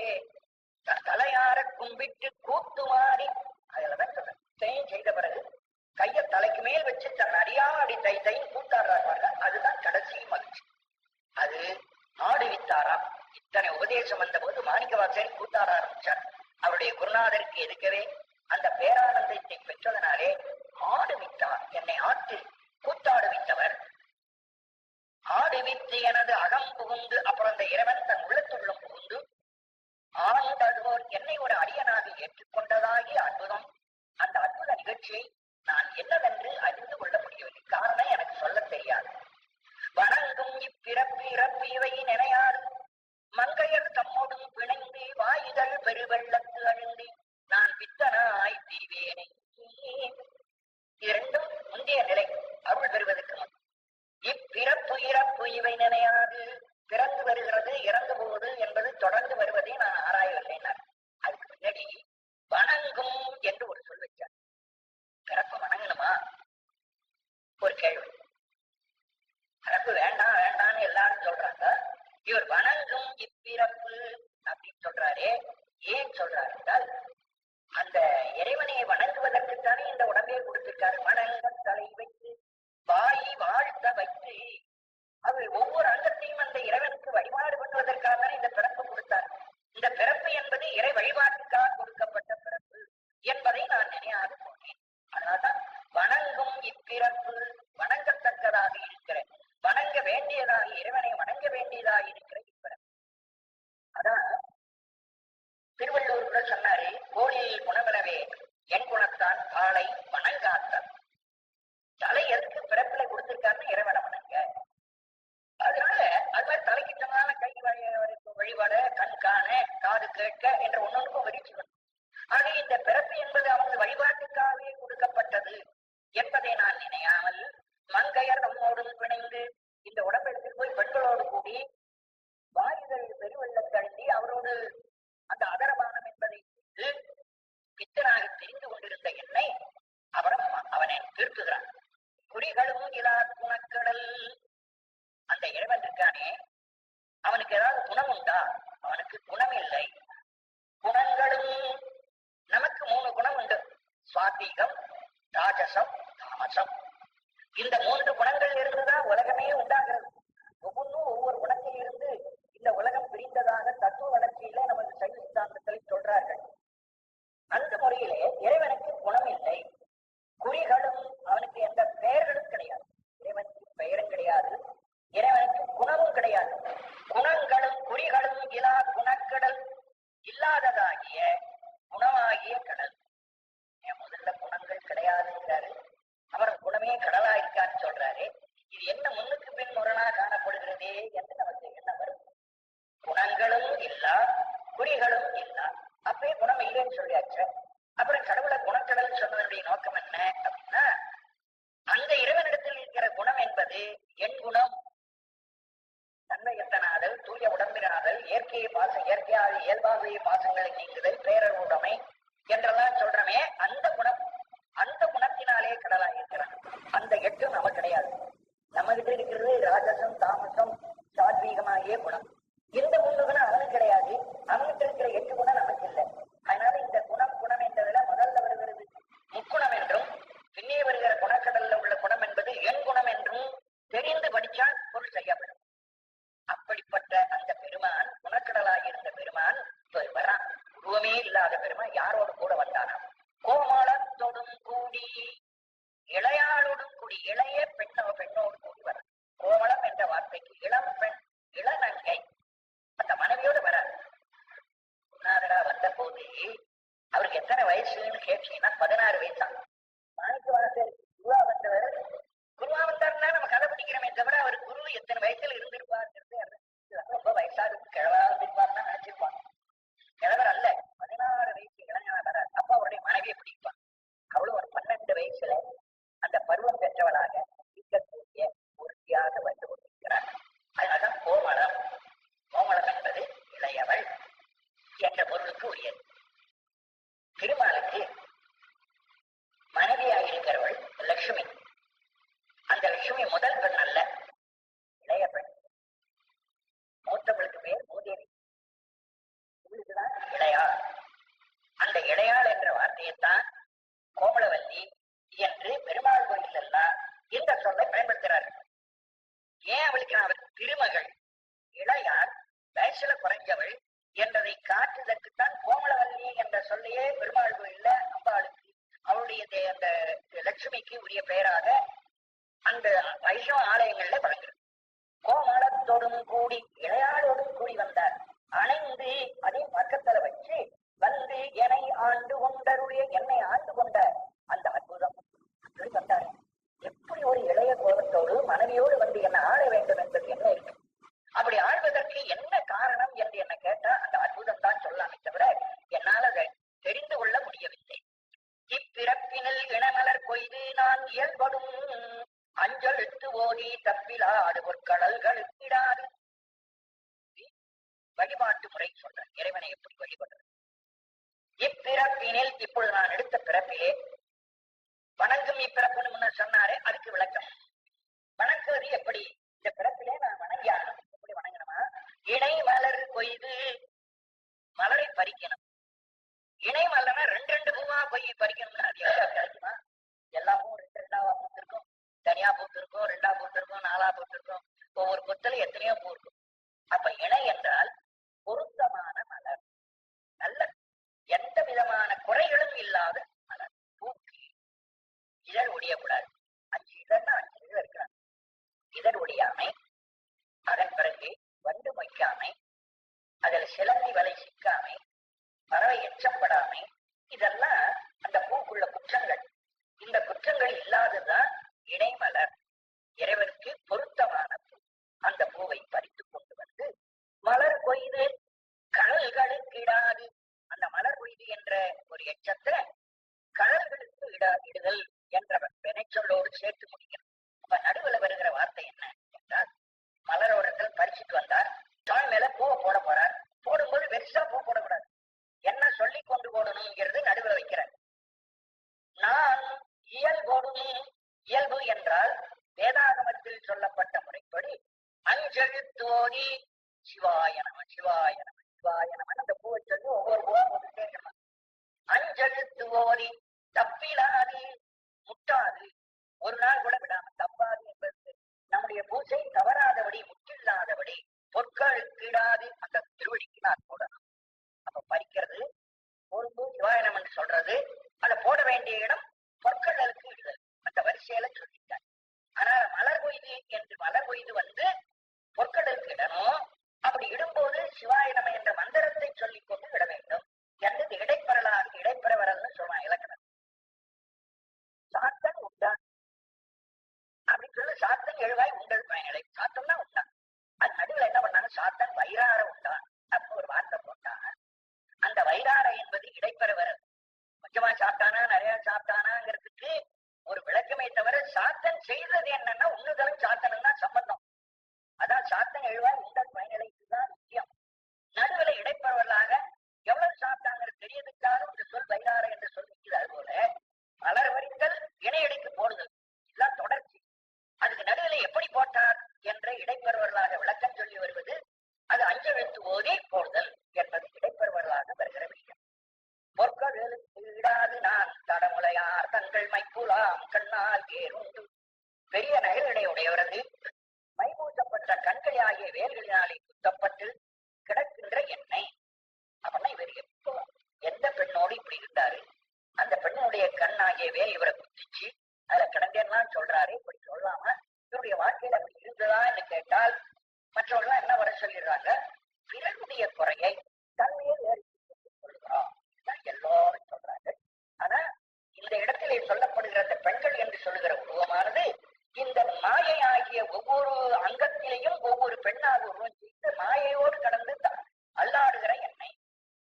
தலையார கும்பிட்டு கூத்துமாடி, அதுலதான் சொல்ற செய்த பிறகு கைய தலைக்கு மேல் வச்சு தன் அடியாடி தை தை கூத்தாடுறாங்க. அதுதான் கடைசி மகிழ்ச்சி. அது ஆடுவித்தாராம். இத்தனை உபதேசம் வந்த போது மாணிக்கவாசகர் கூத்தாட ஆரம்பிச்சார். அவருடைய குருநாதருக்கு எதுக்கவே அந்த பேரானந்தத்தை பெற்றதனாலே ஆடுவித்தார், என்னை ஆட்டு கூத்தாடுவித்தவர். ஆடுவித்து எனது அகம் புகுந்து, அப்புறம் அந்த இறைவன் தன் உள்ளத்துள்ளும் புகுந்து ஆண்டதோர் என்னை ஒரு அடியனாக ஏற்றுக்கொண்டதாகி அற்புதம். அந்த அற்புத நிகழ்ச்சியை நான் என்னவென்று அறிந்து கொள்ள முடியவில்லை. காரணம் எனக்கு சொல்ல தெரியாது. வணங்கும் இப்பிறப்பு இறப்பு இவை நினையாது மங்கையர் தம்மோடும் பிணைந்து வாயுதல் பெருவெள்ளத்து அழுந்தி நான் பித்தனாய் திரிவேனை. இரண்டும் முந்தைய நிலை, அருள் பெறுவதற்கு முன். இப்பிறப்பு இறப்பு இவை நினையாது, பிறந்து வருகிறது இறந்து போவது என்பது தொடர்ந்து வருவதை நான் ஆராயவில்லை. அதுக்கு முன்னாடி வணங்கும் என்று ஒரு சொல் வச்சார். பிறப்பு வணங்கணுமா? ஒரு கேள்வி. பிறப்பு வேண்டாம் வேண்டாம்னு எல்லாரும் சொல்றாங்க. இவர் வணங்கும் இப்பிறப்பு அப்படின்னு சொல்றாரே, ஏன் சொல்றாரு என்றால் அந்த இறைவனை வணங்குவதற்குத்தானே இந்த உடம்பே கொடுத்திருக்காரு. வணங்க தலை வைத்து வாய் வாழ்த்த வைத்து அவர் ஒவ்வொரு அங்கத்தையும் அந்த இறைவனுக்கு வழிபாடு பண்ணுவதற்காக தானே இந்த பிறப்பு கொடுத்தார். இந்த பிறப்பு என்பது இறை வழிபாட்டுக்காக கொடுக்கப்பட்ட பிறப்பு என்பதை நான் நினையாது போனேன். அதனால்தான் வணங்கும் இப்பிறப்பு, வணங்கத்தக்கதாக இருக்கிற, வணங்க வேண்டியதாக, இறைவனை வணங்க வேண்டியதாக இருக்கிற இப்பிறப்பு. அதான் திருவள்ளுவர் கூட சொன்னாரு, கோழியில் குணமிலவே என் குணத்தான் காலை வணங்காத்தான். தலை எதுக்கு பிறப்புல கொடுத்திருக்காருன்னு இறைவனை வணங்க. அதனால அது மாதிரி தலைக்கிட்டமான கை வழிபாட, கண் காண, காது கேட்க என்ற ஒன்னொன்றுக்கும் வரிச்சுக்கணும். ஆக இந்த பிறப்பு என்பது அவங்க வழிபாட்டுக்காகவே கொடுக்கப்பட்டது என்பதை நான் நினையாமல் மங்கையர் நம்மோடும் பிணைந்து இந்த உடம்பு எடுத்துட்டு போய் பெண்களோடு கூடி வாயுதல் பெருவெள்ளத்தழுந்தி அவரோடு அந்த அதரபானம் என்பதை பித்தனாக தெரிந்து கொண்டிருந்த என்னை அவனை திருத்துகிறான். குறிகளும் இலா குணக்கடல். அந்த இறைவன் இருக்கானே, அவனுக்கு ஏதாவது குணம் உண்டா? அவனுக்கு குணம் இல்லை. குணங்களும் நமக்கு 3 குணம் உண்டு: சுவாத்திகம், ராஜசம், தாமசம். இந்த 3 குணங்கள் இருந்துதான் உலகமே உண்டாகிறது. ஒவ்வொன்றும் ஒவ்வொரு குணத்தில் இருந்து இந்த உலகம் பிரிந்ததாக தத்துவ வளர்ச்சியில நமது சைவ சித்தாந்தத்தில் சொல்றார்கள். அந்த முறையிலே இறைவனுக்கு குணம் இல்லை, குறிகளும் அவனுக்கு எந்த பெயர்களும் கிடையாது. இறைவனுக்கு பெயரும் கிடையாது, இறைவனுக்கு குணமும் கிடையாது. குணங்களும் குறிகளும் இலா குணக்கடல், இல்லாததாகிய குணமாகிய கடல். முதல்ல குணங்கள் கிடையாதுங்கிறாரு, அப்புறம் குணமே கடலா இருக்கான்னு சொல்றாரு. இது என்ன முன்னுக்கு பின் முரணா காணப்படுகிறதே என்று நமக்கு என்ன வரும்? குணங்களும் இல்லா குறிகளும் இல்லா, அப்பே குணம் இல்லைன்னு சொல்லியாச்சு. அப்புறம் கடவுளை குணக்கடல் சொன்னதனுடைய நோக்கம் என்ன அப்படின்னா, அந்த இறைவனிடத்தில் இருக்கிற குணம் என்பது என் குணம், தன்மையத்தனாதல், தூய உடம்பினாதல், இயற்கையை பாசம், இயற்கையாக இயல்பாகவே பாசங்களை நீங்குதல், பேரர் உடைமை என்றெல்லாம் சொல்றமே அந்த குணம். அந்த குணத்தினாலே கடலா இருக்கிறான். அந்த 8 நமக்கு கிடையாது. நம்ம கிட்ட இருக்கிறது ராஜசம், தாமசம், சாத்வீகமாகிய குணம். இந்த 3 குணம் அவனுக்கு கிடையாது. அவனுக்கு இருக்கிற 8 குணம் நமக்கு இல்லை. அதனால இந்த குணம் என்றதுல முதல்ல வருகிறது முக்குணம் என்றும், பின்னே வருகிற குணக்கடல்ல உள்ள குணம் என்பது என் குணம் என்றும் தெரிந்து படிச்சால் பொருள் சரியாப்படும். அப்படிப்பட்ட அந்த பெருமான், குணக்கடலாக இருந்த பெருமான் இப்ப வரான். உருவமே இல்லாத பெருமான் யாரோடு கூட வந்தானா? கோமளத்தோடும் கூடி, இளையாளோடும் கூடி, இளைய பெண்ணோடு கூடி வர. கோமளம் என்ற வார்த்தைக்கு இளம் பெண், இளநங்கை, அந்த மனைவியோடு வராது. குருநாதரா வந்த போது அவருக்கு எத்தனை வயசுன்னு கேட்டீங்கன்னா 16 வயசா. மாணிக்க வாசகர் குருவா வந்தவர், குருவா வந்தாருன்னா நம்ம கதை பிடிக்கிறோமே தவிர அவர் குரு எத்தனை வயசுல இருந்திருப்பாருங்கிறது ரொம்ப வயசாக கிழவா இருந்திருப்பாருன்னா நினைச்சிருப்பாங்க. கிழவர் அல்ல, 16 வயசு இளைஞனா வராது. அப்ப அவருடைய மனைவியை பிடிப்பான். அவளும் ஒரு 12 வயசுல அந்த பருவம் பெற்றவளாக இருக்கக்கூடிய உறுதியாக வந்து கொண்டிருக்கிறார். அதனால்தான் கோமளம். கோமளம் என்பது இளையவள் என்ற பொருளுக்கு உரியது. திருமாலுக்கு மனைவியாக இருக்கிறவள் லட்சுமி. அந்த லட்சுமி முதல் பெண் அல்ல, இளைய பெண். மூத்தவளுக்கு பேர் மூதேவி, இவளுக்குதான் இளையாள். அந்த இளையாள் என்ற வார்த்தையைத்தான் கோமளவல்லி என்று பெருமாள் கோயில் எல்லாம் இந்த சொல்லை பயன்படுத்துகிறார்கள். ஏன் அவளுக்கு அவர் திருமகள், இளையாள், வயசுல குறைஞ்சவள் என்றதை காட்டுவதற்குத்தான் கோமளவல்லி என்ற சொல்லையே பெருமாள் கோயில்ல அம்பாளுக்கு, அவளுடைய அந்த லட்சுமிக்கு உரிய பெயராக அந்த வைஷ்ணவ ஆலயங்கள்ல வழங்குகிறது. கோமளத்தோடும் கூடி, இளையாளோடும் கூடி வந்தார். அணைந்து அதை பக்கத்துல வச்சு வந்து என்னை ஆண்டு கொண்டருடைய, என்னை ஆண்டு கொண்ட அந்த அற்புதம் அப்படி வந்தார். எப்படி ஒரு இளைய கோபத்தோடு மனைவியோடு வந்து என்னை ஆள வேண்டும் என்பது என்ன இருக்கு? அப்படி ஆழ்வதற்கு என்ன காரணம் என்று என்ன கேட்டா அந்த அற்புதம் தான் சொல்லாமே தவிர என்னால் அதை தெரிந்து கொள்ள முடியவில்லை. இப்பிறப்பினில் இனமலர் கொய்து நான் இயல்படும் அஞ்சல் எட்டு ஓடி தப்பிலாடு பொற்கடல்களுக்கிடாது. வழிபாட்டு முறை சொல்ற இறைவனை எப்படி வழிபடுறது? இப்பிறப்பினில், இப்பொழுது நான் எடுத்த பிறப்பிலே, வணங்கும் இப்பிறப்புன்னு முன்ன சொன்னாரே அதுக்கு விளக்கம். வணங்குவது எப்படி? இந்த பிறப்பிலே நான் வணங்கியாகணும். எப்படி வணங்கணுமா? இணை மலர் கொய்து, மலரை பறிக்கணும். இணை மலர்னா 2 பூவா போய் பறிக்கணும்னா அது எவ்வளவு கிடைக்குமா? எல்லா பூவும் 2 பூத்து இருக்கும், தனியா பூத்து இருக்கும், 2 பூத்து இருக்கும், 4 பூத்து இருக்கும். ஒவ்வொரு கொத்தலும் எத்தனையோ பூ இருக்கும். அப்ப இணை என்றால் பொருத்தமான மலர், நல்ல எந்த விதமான குறைகளும் இல்லாத மலர். பூக்கு இதழ் ஒடியக்கூடாது. 5 இதழ்னா 5 இதழ் இருக்கிறாங்க. இதழ் ஒடியாமை, அதன் பிறகு வண்டு மொய்க்காமை, அதில் சிலந்தி வலை சிக்காமை, பறவை எச்சப்படாமை, இதெல்லாம் அந்த பூக்குள்ள குற்றங்கள். இந்த குற்றங்கள் இல்லாததுதான் இணைமலர், இறைவனுக்கு பொருத்தமான பூ. அந்த பூவை பறித்து கொண்டு வந்து மலர் கொய்து கடல்களுக்கு இடாது, அந்த மலர் கொய்து என்ற ஒரு எச்சத்தை கடல்களுக்கு இடுதல் என்ற வினைச்சொல்லோடு சேர்த்து முடிக்கணும். அப்ப நடுவில் வருகிற வார்த்தை என்ன என்றால், மலரோடத்தில் பறிச்சுட்டு வந்தார், தாய் மேல பூவை போட போறார். போடும்போது வெரிசா பூ போடக்கூடாது, என்ன சொல்லி கொண்டு போடணுங்கிறது நடுவில் வைக்கிறார். நான் இயல்போடும், இயல்பு என்றால் வேதாகமத்தில் சொல்லப்பட்ட முறைப்படி அஞ்செழுத்தோடி சிவாய நம சிவாய நம சிவாய நம அந்த பூவை சொல்லி ஒவ்வொரு பூவா போட்டுட்டே இருக்கணும். அஞ்செழுத்து ஓடி தப்பிலாது, முட்டாது, ஒரு நாள் கூட விடாம தப்பாது என்பது நம்முடைய பூசை தவறாதபடி முற்றில்லாதபடி பொற்கள் கீழாது அந்த திருவடிக்கு நான் போடணும். அப்ப பறிக்கிறது பொறுப்பு சிவாயனம் என்று சொல்றது அதை போட வேண்டிய இடம் பொற்களுக்கு விடுதல் அந்த வரிசையில சொல்லிட்டார். ஆனா மலர் கொய்து என்று மலர் கொய்து வந்து பொற்களுக்கு இடணும். அப்படி இடும்போது சிவாயனம் என்ற மந்திரத்தை சொல்லிக் கொண்டு விட வேண்டும் என்று இடைப்பெறலாக இடைப்பெறவரல்னு சொல்றான் இலக்கணம். சாத்தன் உண்டான் அப்படின்னு சொல்லி சாத்தன் எழுவாய் உண்டல் பயனிலை சாத்தம் தான் உண்டான். அது நடுவில் என்ன பண்ணாங்க, சாத்தன் வயிறார உண்டான் அப்படின்னு ஒரு வார்த்தை போட்டான். அந்த வயிறார என்பது இடைப்பெறவரல். கொஞ்சமா சாப்பிட்டானா நிறைய சாப்பிட்டானாங்கிறதுக்கு ஒரு விளக்கமே தவிர சாத்தன் செய்தது என்னன்னா உண்ணுதலும் சாத்தனும் தான் சம்பந்தம். அதான் சாத்தன் எழுவாய் உண்டல் பயனிலை இதுதான் முக்கியம். நடுவில் இடைப்பெறவர்களாக எவ்வளவு சாப்பிட்டாங்கிறது தெரியதுக்காக இந்த சொல் வயிறார என்று சொல் நிற்கிறது. அது போல மலர் வரித்தல் இணையடிக்கு போடுதல் இதுதான் தொடர்ச்சி. அதுக்கு நடுவில் எப்படி போட்டார் என்ற இடைப்பெறுவர்களாக விளக்கம் சொல்லி வருவது அது அஞ்செழுத்து ஓதி போடுதல் என்பது இடைப்பெறுவர்களாக வருகிற விஷயம். பொற்களுக்கு ஈடாது நான் தடமுலையார் தங்கள் மைப்புலாம் கண்ணால் ஏறுண்டு பெரிய நகைகளை உடையவரது மைபூசப்பட்ட கண்களை ஆகிய வேல்களினாலே குத்தப்பட்டு கிடக்கின்ற எண்ணெய். அப்படின்னா இவர் எப்போ எந்த பெண்ணோடு இப்படி இருந்தாரு, அந்த பெண்ணுடைய கண் ஆகிய வேல் இவரை குத்திச்சு அதுல கிடந்தேன்னா சொல்றாரு. இப்படி சொல்லாம இவருடைய வாழ்க்கையில அப்படி இருந்ததா என்று கேட்டால் மற்றவர்கள் என்ன வர சொல்லிடுறாங்க, பிறனுடைய குறையை தன்மையை சொல்லுகிறோம் எல்லாரும் சொல்றாங்க. ஆனா இந்த இடத்திலே சொல்லப்படுகிற அந்த பெண்கள் என்று சொல்லுகிற உருவமானது இந்த மாயை ஆகிய ஒவ்வொரு அங்கத்திலேயும் ஒவ்வொரு பெண்ணாக உருவம் செய்து மாயையோடு கடந்து அல்லாடுகிற எண்ணெய்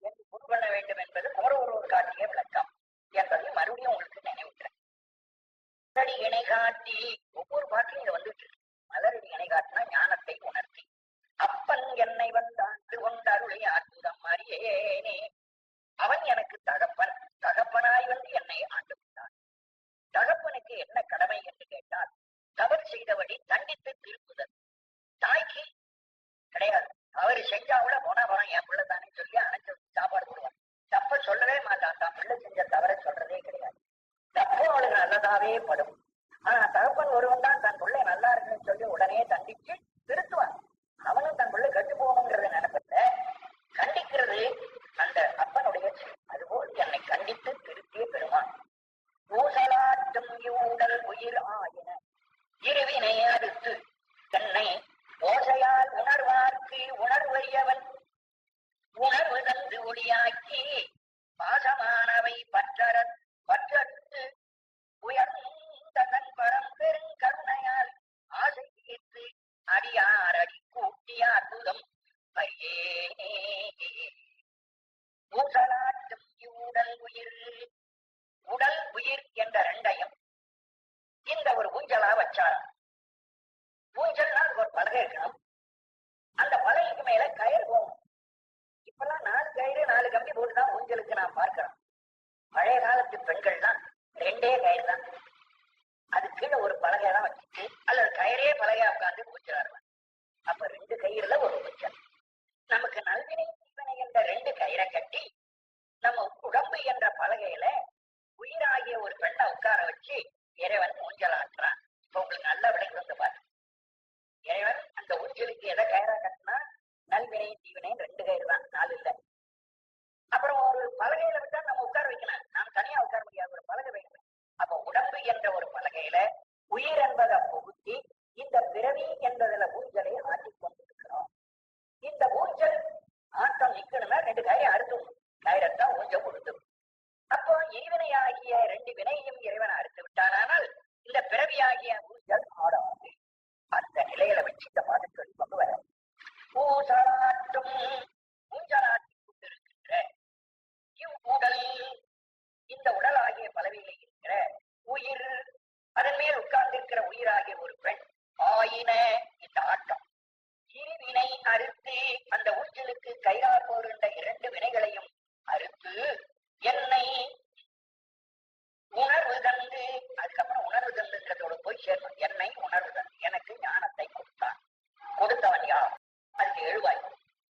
என்று பொருள் கொள்ள வேண்டும் என்பது குமரகுருவர் காட்டிய விளக்கம் என்பதையும் மறுபடியும் உங்களுக்கு நினைவுகிறேன். மலரடி இணை காட்டி ஒவ்வொரு பாட்டிலும் இங்க வந்துட்டு இருக்கு. மலரடி இணை காட்டினா ஞானத்தை உணர்த்தி அப்பன் என்னை வந்தாண்டு கொண்டருளை அற்புதம் அறியேனே. அவன் எனக்கு தகப்பன், தகப்பனாய் வந்து என்னை ஆண்டு கொண்டான். தகப்பனுக்கு என்ன கடமை என்று கேட்டால் தவறு செய்தபடி தண்டித்து திருப்புதல். தாய்க்கு கிடையாது. அவரு செஞ்சாவுல போனா போறோம் என் பிள்ளை தானே சொல்லி அணைச்சு சாப்பாடு போடுவான். தப்ப சொல்லவே மாட்டான். தான் பிள்ளை செஞ்ச தவறை சொல்றதே கிடையாது. தப்பு அவளுக்கு நல்லதாவே படும். ஆனா தகப்பன் ஒருவன் தான் தன் பிள்ளை நல்லா இருக்குன்னு சொல்லி உடனே தண்டிச்சு திருத்துவான். அவனும் தன் பிள்ளை கட்டு போகணுங்கிறத நினைப்பத கண்டிக்கிறது அந்த அப்பனுடைய செயல். அதுபோல் என்னை கண்டித்து திருத்திய பெருமான். ஊசலாட்டும் இவ்வுடல் உயிர் ஆயின இருவினை அடுத்து தன்னை ஓசையால் உணர்வார்க்கு உணர்வறியவன் உணர்வு தந்து ஒளியாக்கி பாசமானவை பற்றறுத்து உயர்ந்ததன் பரம் பெருங்கருணையால் ஆசை தீர்த்து அடியார் அடி கூட்டிய அற்புதம் அறியேனே. ஊசலாட்டும் இவ்வுடல் உயிர், உடல் உயிர் என்ற ரெண்டையும் இந்த ஒரு ஊஞ்சலா வச்சாராம். ஊஞ்சல்னா அதுக்கு ஒரு பலகை இருக்கணும். அந்த பலகைக்கு மேல கயிறு போகணும். இப்பெல்லாம் 4 கயிறு 4 கம்பி போட்டுதான் ஊஞ்சலுக்கு நாம் பார்க்கிறோம். பழைய காலத்து பெண்கள்லாம் 2 கயிறு தான். அது கீழே ஒரு பலகை தான் வச்சுட்டு அல்லது கயிறே பலகையா உட்காந்து ஊஞ்சலாடுவாங்க. அப்ப 2 கயிறுல ஒரு ஊஞ்சல். நமக்கு நல்வினை தீவினை என்ற 2 கயிறை கட்டி நம்ம உடம்பு என்ற பலகையில உயிராகிய ஒரு பெண்ணை உட்கார வச்சு இறைவன் ஊஞ்சலாட்டுறான். இப்ப உங்களுக்கு நல்ல விளங்கி வந்து பாரு. இறைவன் அந்த ஊஞ்சலுக்கு எதை கயிறா கட்டினா நல்வினை தீவினை 2 கயிறு தான், 4 இல்லை. அப்புறம் ஒரு பலகையில விட்டா நம்ம உட்கார வைக்கலாம். நாம் தனியா உட்கார முடியாது, ஒரு பலகை வைக்கணும். அப்ப உடம்பு என்ற ஒரு பலகையில உயிர் என்பதை புகுத்தி இந்த பிறவி என்பதுல ஊஞ்சலை ஆட்டிக் கொண்டிருக்கிறோம். இந்த ஊஞ்சல் ஆட்டம் நிக்கணும்னா 2 கயிறை அறுத்தும் கயிறத்தான் ஊஞ்சல் கொடுத்து. அப்போ இருவினையாகிய 2 வினையும் இறைவன் அறுத்து விட்டானால் இந்த பிறவியாகிய ஊஞ்சல் ஆடாது. அந்த நிலையில வச்சு இந்த பாட்டு சொல்லி கொண்டு வர ஊசலாட்டும் ஊஞ்சலாட்டி கொண்டிருக்கின்ற இவ்வுடல், இந்த உடல் ஆகிய பலவையில இருக்கிற உயிர், அதன் மேல் உட்கார்ந்திருக்கிற உயிராகிய ஒரு பெண் ஆயின இந்த ஆட்டம் இருவினை அறுத்து அந்த ஊஞ்சலுக்கு கைரா போகின்ற 2 வினைகளையும் அறுத்து என்னை உணர்வு தந்து, அதுக்கப்புறம் உணர்வு தந்துங்கிறதோட போய் சேர்ந்தோம். என்னை உணர்வு தந்து எனக்கு ஞானத்தை கொடுத்தான். கொடுத்தவன் யார்? அதுக்கு எழுவாய்.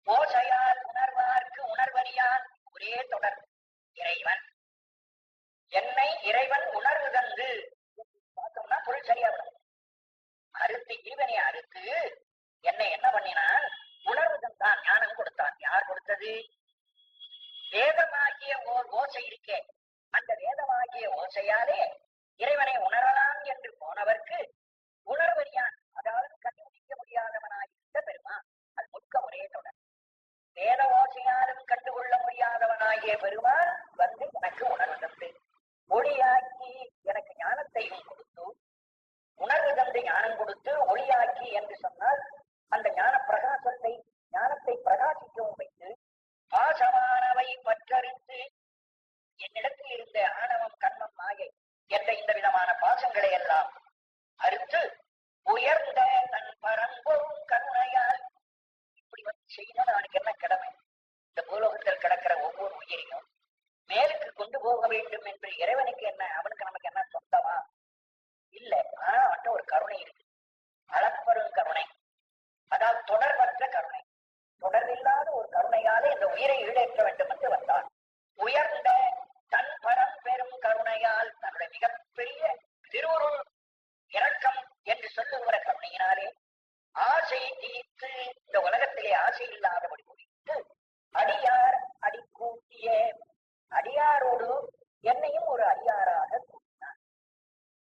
ஓசையால் உணர்வார்க்கு உணர்வறியான் ஒரே தொடர் இறைவன். இந்த ஜீவனை அறுத்து என்னை என்ன பண்ணினான்? உணர்வு தந்தான், ஞானம் கொடுத்தான். யார் கொடுத்தது? வேதமாகிய ஓசை இருக்கே, அந்த வேதமாகிய ஓசையாலே இறைவனை உணரலாம் என்று போனவர்க்கு உணர்வறியான், அதாவது கண்டுபிடிக்க முடியாதவனாயிருந்த பெருமான். அது முழுக்க ஒரே தொடர். வேத ஓசையாலும் கண்டுகொள்ள முடியாதவனாகிய பெருமான் வந்து எனக்கு உணர்வு தந்து ஒளியாக்கி எனக்கு ஞானத்தையும் கொடுத்து, உணர்வு தந்து ஞானம் கொடுத்து ஒளியாக்கி என்று சொன்னால் அந்த ஞான பிரகாசத்தை, ஞானத்தை பிரகாசிக்கவும் வைத்து, பாசமானவை பற்றறிந்து என்னிடத்தில் இருந்த ஆணவம் கண்மம் மாயை என்ற இந்த விதமான பாசங்களை எல்லாம் அறுத்து உயர்ந்த தன் பரம்பொருள் கருணையால் இப்படி வந்து செய்யணும். அவனுக்கு என்ன கடமை? இந்த பூலோகத்தில் கிடக்கிற ஒவ்வொரு உயிரையும் மேலுக்கு கொண்டு போக வேண்டும் என்று இறைவனுக்கு என்ன, அவனுக்கு நமக்கு என்ன சொந்தமா? இல்ல. ஆனா அவன்கிட்ட ஒரு கருணை இருக்கு, அளப்பெரும் கருணை. அதாவது தொடர்பற்ற கருணை, தொடர்பில்லாத ஒரு கருணையாலே இந்த உயிரை ஈடேற்ற வேண்டும் என்று வந்தான். உயர்ந்த தன் பரம் பெரும் கருணையால் தன்னுடைய மிகப்பெரிய திருவுருள் இரக்கம் என்று சொல்லுகிற கருணையினாலே ஆசை தீர்த்து இந்த உலகத்திலே ஆசை இல்லாதபடி முடித்து அடியார் அடி கூட்டிய அடியாரோடு என்னையும் ஒரு அடியாராக கூட்டினார்.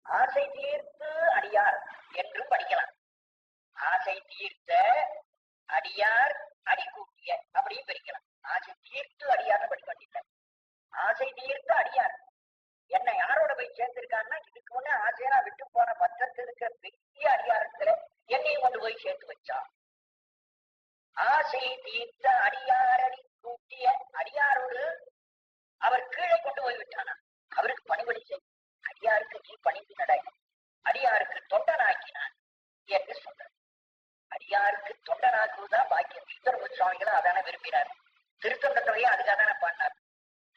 ஆசை தீர்த்து அடியார் என்று படிக்கலாம். ஆசை தீர்த்த அடியார் அடி கூட்டிய அப்படியும் பிரிக்கலாம். ஆசை தீர்த்து அடியார்னு படிக்க வேண்டியதில்லை. ஆசை தீர்த்த அடியார் என்னை யாரோட போய் சேர்த்திருக்கான்னா, இதுக்கு முன்னே ஆசையா விட்டு போன பற்றத்தில் இருக்கிற பெரிய அடியாரத்துல என்னையும் கொண்டு போய் சேர்த்து வச்சா. ஆசை தீர்த்த அடியார் அடி கூட்டிய அடியாரோடு அவர் கீழே கொண்டு போய் விட்டானா, அவருக்கு பணிபடி செய், அடியாருக்கு நீ பணிந்து நடை, அடியாருக்கு தொண்டனாக்கினான் என்று சொல்றார். அடியாருக்கு தொண்டனாக்குவதுதான் பாக்கியம். சுந்தரமூர்த்தி சுவாமிகளும் அதான விரும்பினார். திருத்தொண்டத்தையே அதுக்காக தானே பாடினார்.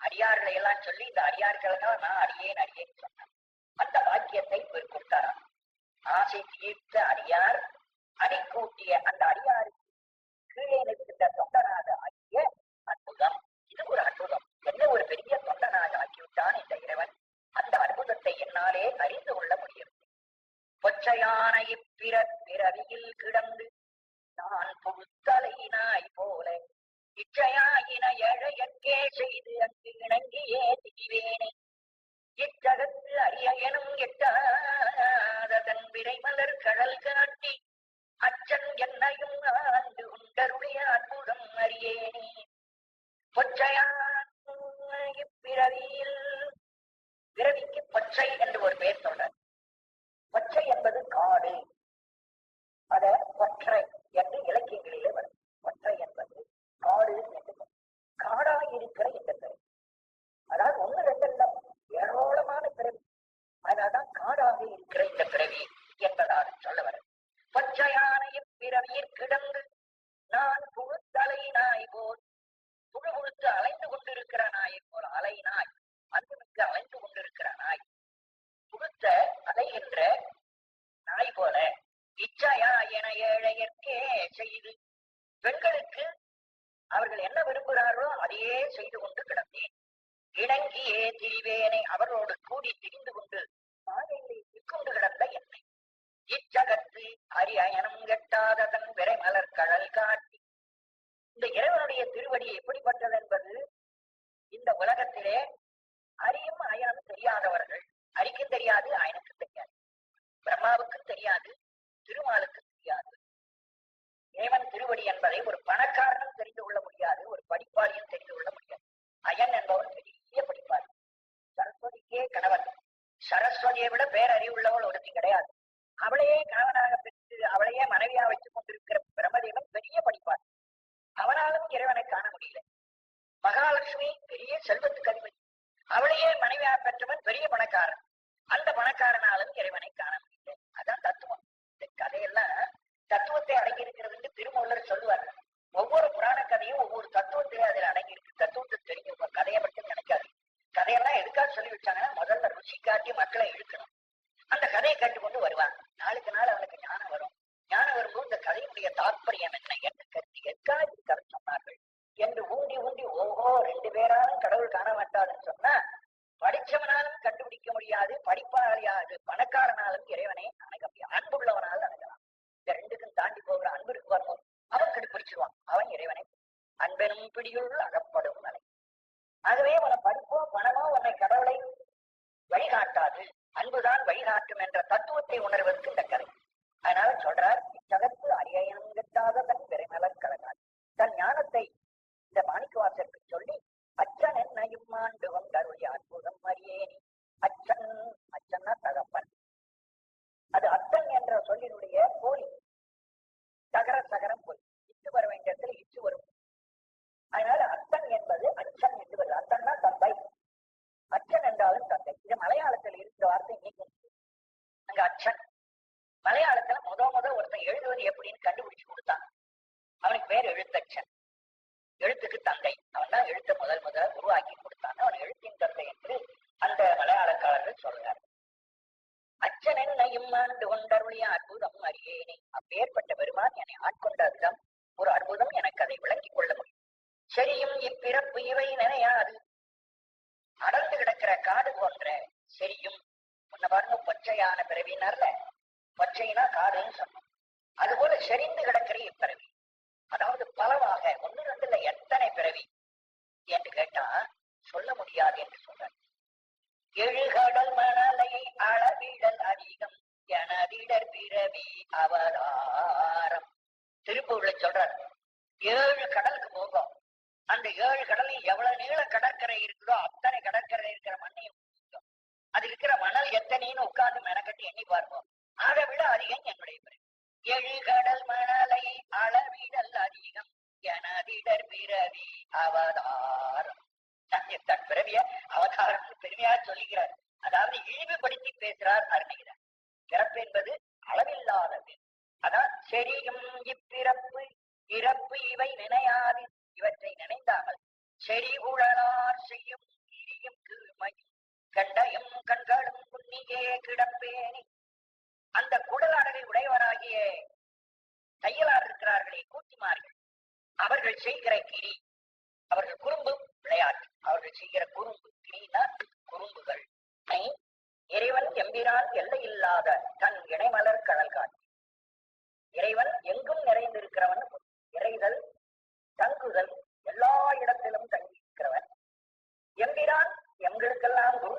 அடியார்களை எல்லாம் சொல்லி இந்த அடியார்களுக்காக நான் அடியேன் அடியேன்னு சொன்னேன். அந்த பாக்கியத்தை இவர் கொடுத்தாராம். ஆசை தீர்த்த அடியார் அடி கூட்டிய அந்த அடியாருக்கு கீழே நிற்கின்ற தொண்டனாக ஆக்கிய அற்புதம். இது ஒரு அற்புதம். என்ன ஒரு பெரிய தொண்டனாக ஆக்கிவிட்டான் இந்த இறைவன். அந்த அற்புதத்தை என்னாலே அறிந்து கொள்ள முடியும். பொச்சையான பிறவியில் கிடந்து நான் புகுத்தலையினாய் போல இச்சையாயின ஏழையற்கே செய்து அங்கு இணங்கியே திரிவேனே. இச்சகத்து அரியனும் எட்டாததன் விரைமலர் கடல் காட்டி அச்சன் என்னையும் ஆண்டு உண்டருடைய அற்புதம் அறியேனே. பொச்சையான இப்பிறவியில், பிறவிக்கு பொச்சை என்று ஒரு பெயர் சொல்றார். பொச்சை என்பது காடு. அத பொற்றை என்று இலக்கியங்களிலே வரும். பொற்றை என்பது காடு என்று. காடாக இருக்கிற இந்த பிறவி, அதாவது ஒண்ணு ரெண்டு இல்ல, ஏராளமான பிறவி. அதனால்தான் காடாக இருக்கிற இந்த பிறவி என்பதாக சொல்ல வர. பொச்சையான இப்பிறவியில் கிடந்து நான் புழுத்தலை நாய் போல், புழு புழுத்து அலைந்து கொண்டிருக்கிற நாயை போல், அலை நாய் அங்குமிக்கு அலைந்து கொண்டிருக்கிற நாய், புழுத்த அலைகின்ற நாய் போல இச்சையா என ஏழையற்கே செய்து, பெண்களுக்கு அவர்கள் என்ன விரும்புகிறார்களோ அதையே செய்து கொண்டு கிடந்தேன். இணங்கியே திரிவேனை, அவர்களோடு கூடி திரிந்து கொண்டு மாலையிலே சிக்கொண்டு கிடந்த என்னை. இச்சகத்து அரியனம் கெட்டாததன் விரைமலர் கடல் காட்டி. இந்த இறைவனுடைய திருவடி எப்படிப்பட்டது என்பது இந்த உலகத்திலே அரியும் அயனும் தெரியாதவர்கள், அரிக்கும் தெரியாது, அயனுக்கும் தெரியாது, பிரம்மாவுக்கும் தெரியாது, திருமாலுக்கும் தெரியாது. இறைவன் திருவடி என்பதை ஒரு பணக்காரனும் தெரிந்து கொள்ள முடியாது, ஒரு படிப்பாளியும் தெரிந்து கொள்ள முடியாது. அயன் என்பவன் பெரிய படிப்பாளி, சரஸ்வதிக்கே கணவன். சரஸ்வதியை விட பேரறிவுள்ளவள் ஒருத்தி கிடையாது. அவளையே கணவனாக பெற்று அவளையே மனைவியா வைத்துக் கொண்டிருக்கிற பிரம்மதேவன் பெரிய படிப்பாளி. அவனாலும் இறைவனை காண முடியல. மகாலட்சுமி பெரிய செல்வத்துக்கு அதிபதி, அவளையே மனைவியாக பெற்றவன் பெரிய பணக்காரன். அந்த பணக்காரனாலும் இறைவனை காண முடியல. அதான் தத்துவம். இந்த கதையெல்லாம் தத்துவத்தை அடங்கி இருக்கிறது திருமூலர் சொல்லுவார். ஒவ்வொரு புராண கதையும் ஒவ்வொரு தத்துவத்திலே அதில் அடங்கி இருக்கு. தத்துவத்தை தெரியும். கதையை மட்டும் நினைக்காது. கதையெல்லாம் எதுக்காக சொல்லி வச்சாங்கன்னா, முதல்ல ருசி காட்டி மக்களை இழுக்கணும். அந்த கதையை கேட்டுக்கொண்டு வருவாங்க. நாளுக்கு நாள் அவனுக்கு ஞானம் வரும். ஞானம் வரும்போது இந்த கதையினுடைய தாற்பயம் என்ன என்று கருத்து எதுக்காக இது கதை சொன்னார்கள் என்று ஊண்டி ஊண்டி, ஓஹோ 2 பேராலும் கடவுள் காண மாட்டாதுன்னு சொன்னா, படிச்சவனாலும் கண்டுபிடிக்க முடியாது, படிப்பாளியாது பணக்காரனாலும் இறைவனை அணுக முடியாது, அன்புள்ளவனால் அணுகலாம். இந்த ரெண்டுக்கும் தாண்டி போகிற அன்பு இருக்கு வரணும், அவன் கண்டுபிடிச்சிருவான். அவன் இறைவனை அன்பெனும் பிடியுள் அகப்படும் நிலை. ஆகவே உன படிப்போ பணமோ உன்னை கடவுளை வழிகாட்டாது, அன்புதான் வழிகாட்டும் என்ற தத்துவத்தை உணர்வதற்கு இந்த கதை. அதனால சொல்றார், இச்சகத்து அரியங்கட்டாத தன் பெருமலர் கழகாது. தன் ஞானத்தை இந்த மாணிக்கவாசருக்கு சொல்லி, அச்சன் என்னையும் ஆண்டு கொண்டருடைய அற்புதம் அறியேனி. அச்சன், அச்சன்னா தகப்பன். அது அத்தன் என்ற சொல்லினுடைய போலி. சகர சகரம் போலி. இச்சு வர வேண்டிய இடத்துல இச்சு வரும். அதனால அத்தன் என்பது அச்சன் என்று வருது. அத்தன்னா தந்தை, அச்சன் என்றாலும் தந்தை. இது மலையாளத்தில் இருக்கிற வார்த்தை நீக்கும். அங்க அச்சன் மலையாளத்துல முத ஒருத்தன் எழுதுவது எப்படின்னு கண்டுபிடிச்சு கொடுத்தான். அவனுக்கு பேர் எழுத்தச்சன். எழுத்துக்கு தந்தை. அவன் தான் எழுத்த முதல் உருவாக்கி கொடுத்தான். அவன் எழுத்தின் தந்தை என்று அந்த மலையாளக்காரர்கள் சொல்றார். அச்சன் என்னையும் ஆண்டு கொண்டருடைய அற்புதம் அறியேனே. அப்பேற்பட்ட பெருமான் என்னை ஆட்கொண்டதுதான் ஒரு அற்புதம். எனக்கு அதை விளங்கிக் கொள்ள முடியும். சரியும் இப்பிறப்பு இவை நினையாது. அடர்ந்து கிடக்கிற காடு போன்ற சரியும் முன்ன பாருங்க, பச்சையான பிறவினார்ல, பச்சைனா காடுன்னு சொன்னோம். அதுபோல செறிந்து கிடக்கிற இப்பிறவி, அதாவது பலவாக ஒன்னு ரெண்டுல எத்தனை பிறவி என்று கேட்டா சொல்ல முடியாது என்று சொல்றார். எழுகடல் மணலை அளவிடல் அதிகம் எனதிடர் பிறவி அவதாரம். திருப்பூர்ல சொல்றார், 7 கடலுக்கு போகும். அந்த 7 கடலையும் எவ்வளவு நீள கடற்கரை இருக்குதோ அத்தனை கடற்கரை இருக்கிற மண்ணையும் அது இருக்கிற மணல் எத்தனைன்னு உட்கார்ந்து மெனக்கட்டி எண்ணி பார்ப்போம். அதை விட அதிகம் என்னுடைய பிறவி. எழுகடல் மணலை அளவிடல் அதிகம் எனதிடர் பிறவி அவதாரம். தன் பிறவிய அவதாரம் பெருமையா சொல்லுகிறார். அதாவது இழிவுபடுத்தி பேசுறார் அருணகிரார். பிறப்பு என்பது அளவில்லாதது. அதான் செரியும் இப்பிறப்பு இறப்பு இவை நினையாது. இவற்றை நினைந்தாமல் செறிகுழலார் செய்யும் இரியும் கீழ்மையும் கண்டையும் கண்களும் புண்ணியே கிடப்பேனி. அந்த குடலாடலை உடையவராகிய தையலார் இருக்கிறார்களே, கூத்திமார்கள், அவர்கள் செய்கிற கிரி, அவர்கள் குறும்பு விளையாட்டு, அவர்கள் செய்கிற குறும்பு கிரினா குறும்புகள். இறைவன் எம்பிரான் எல்லை இல்லாத தன் இணைமலர் கடல் காட்சி. இறைவன் எங்கும் நிறைந்திருக்கிறவன். இறைதல் தங்குதல் எல்லா இடத்திலும் தங்கியிருக்கிறவன். எம்பிரான் எங்களுக்கெல்லாம் குரு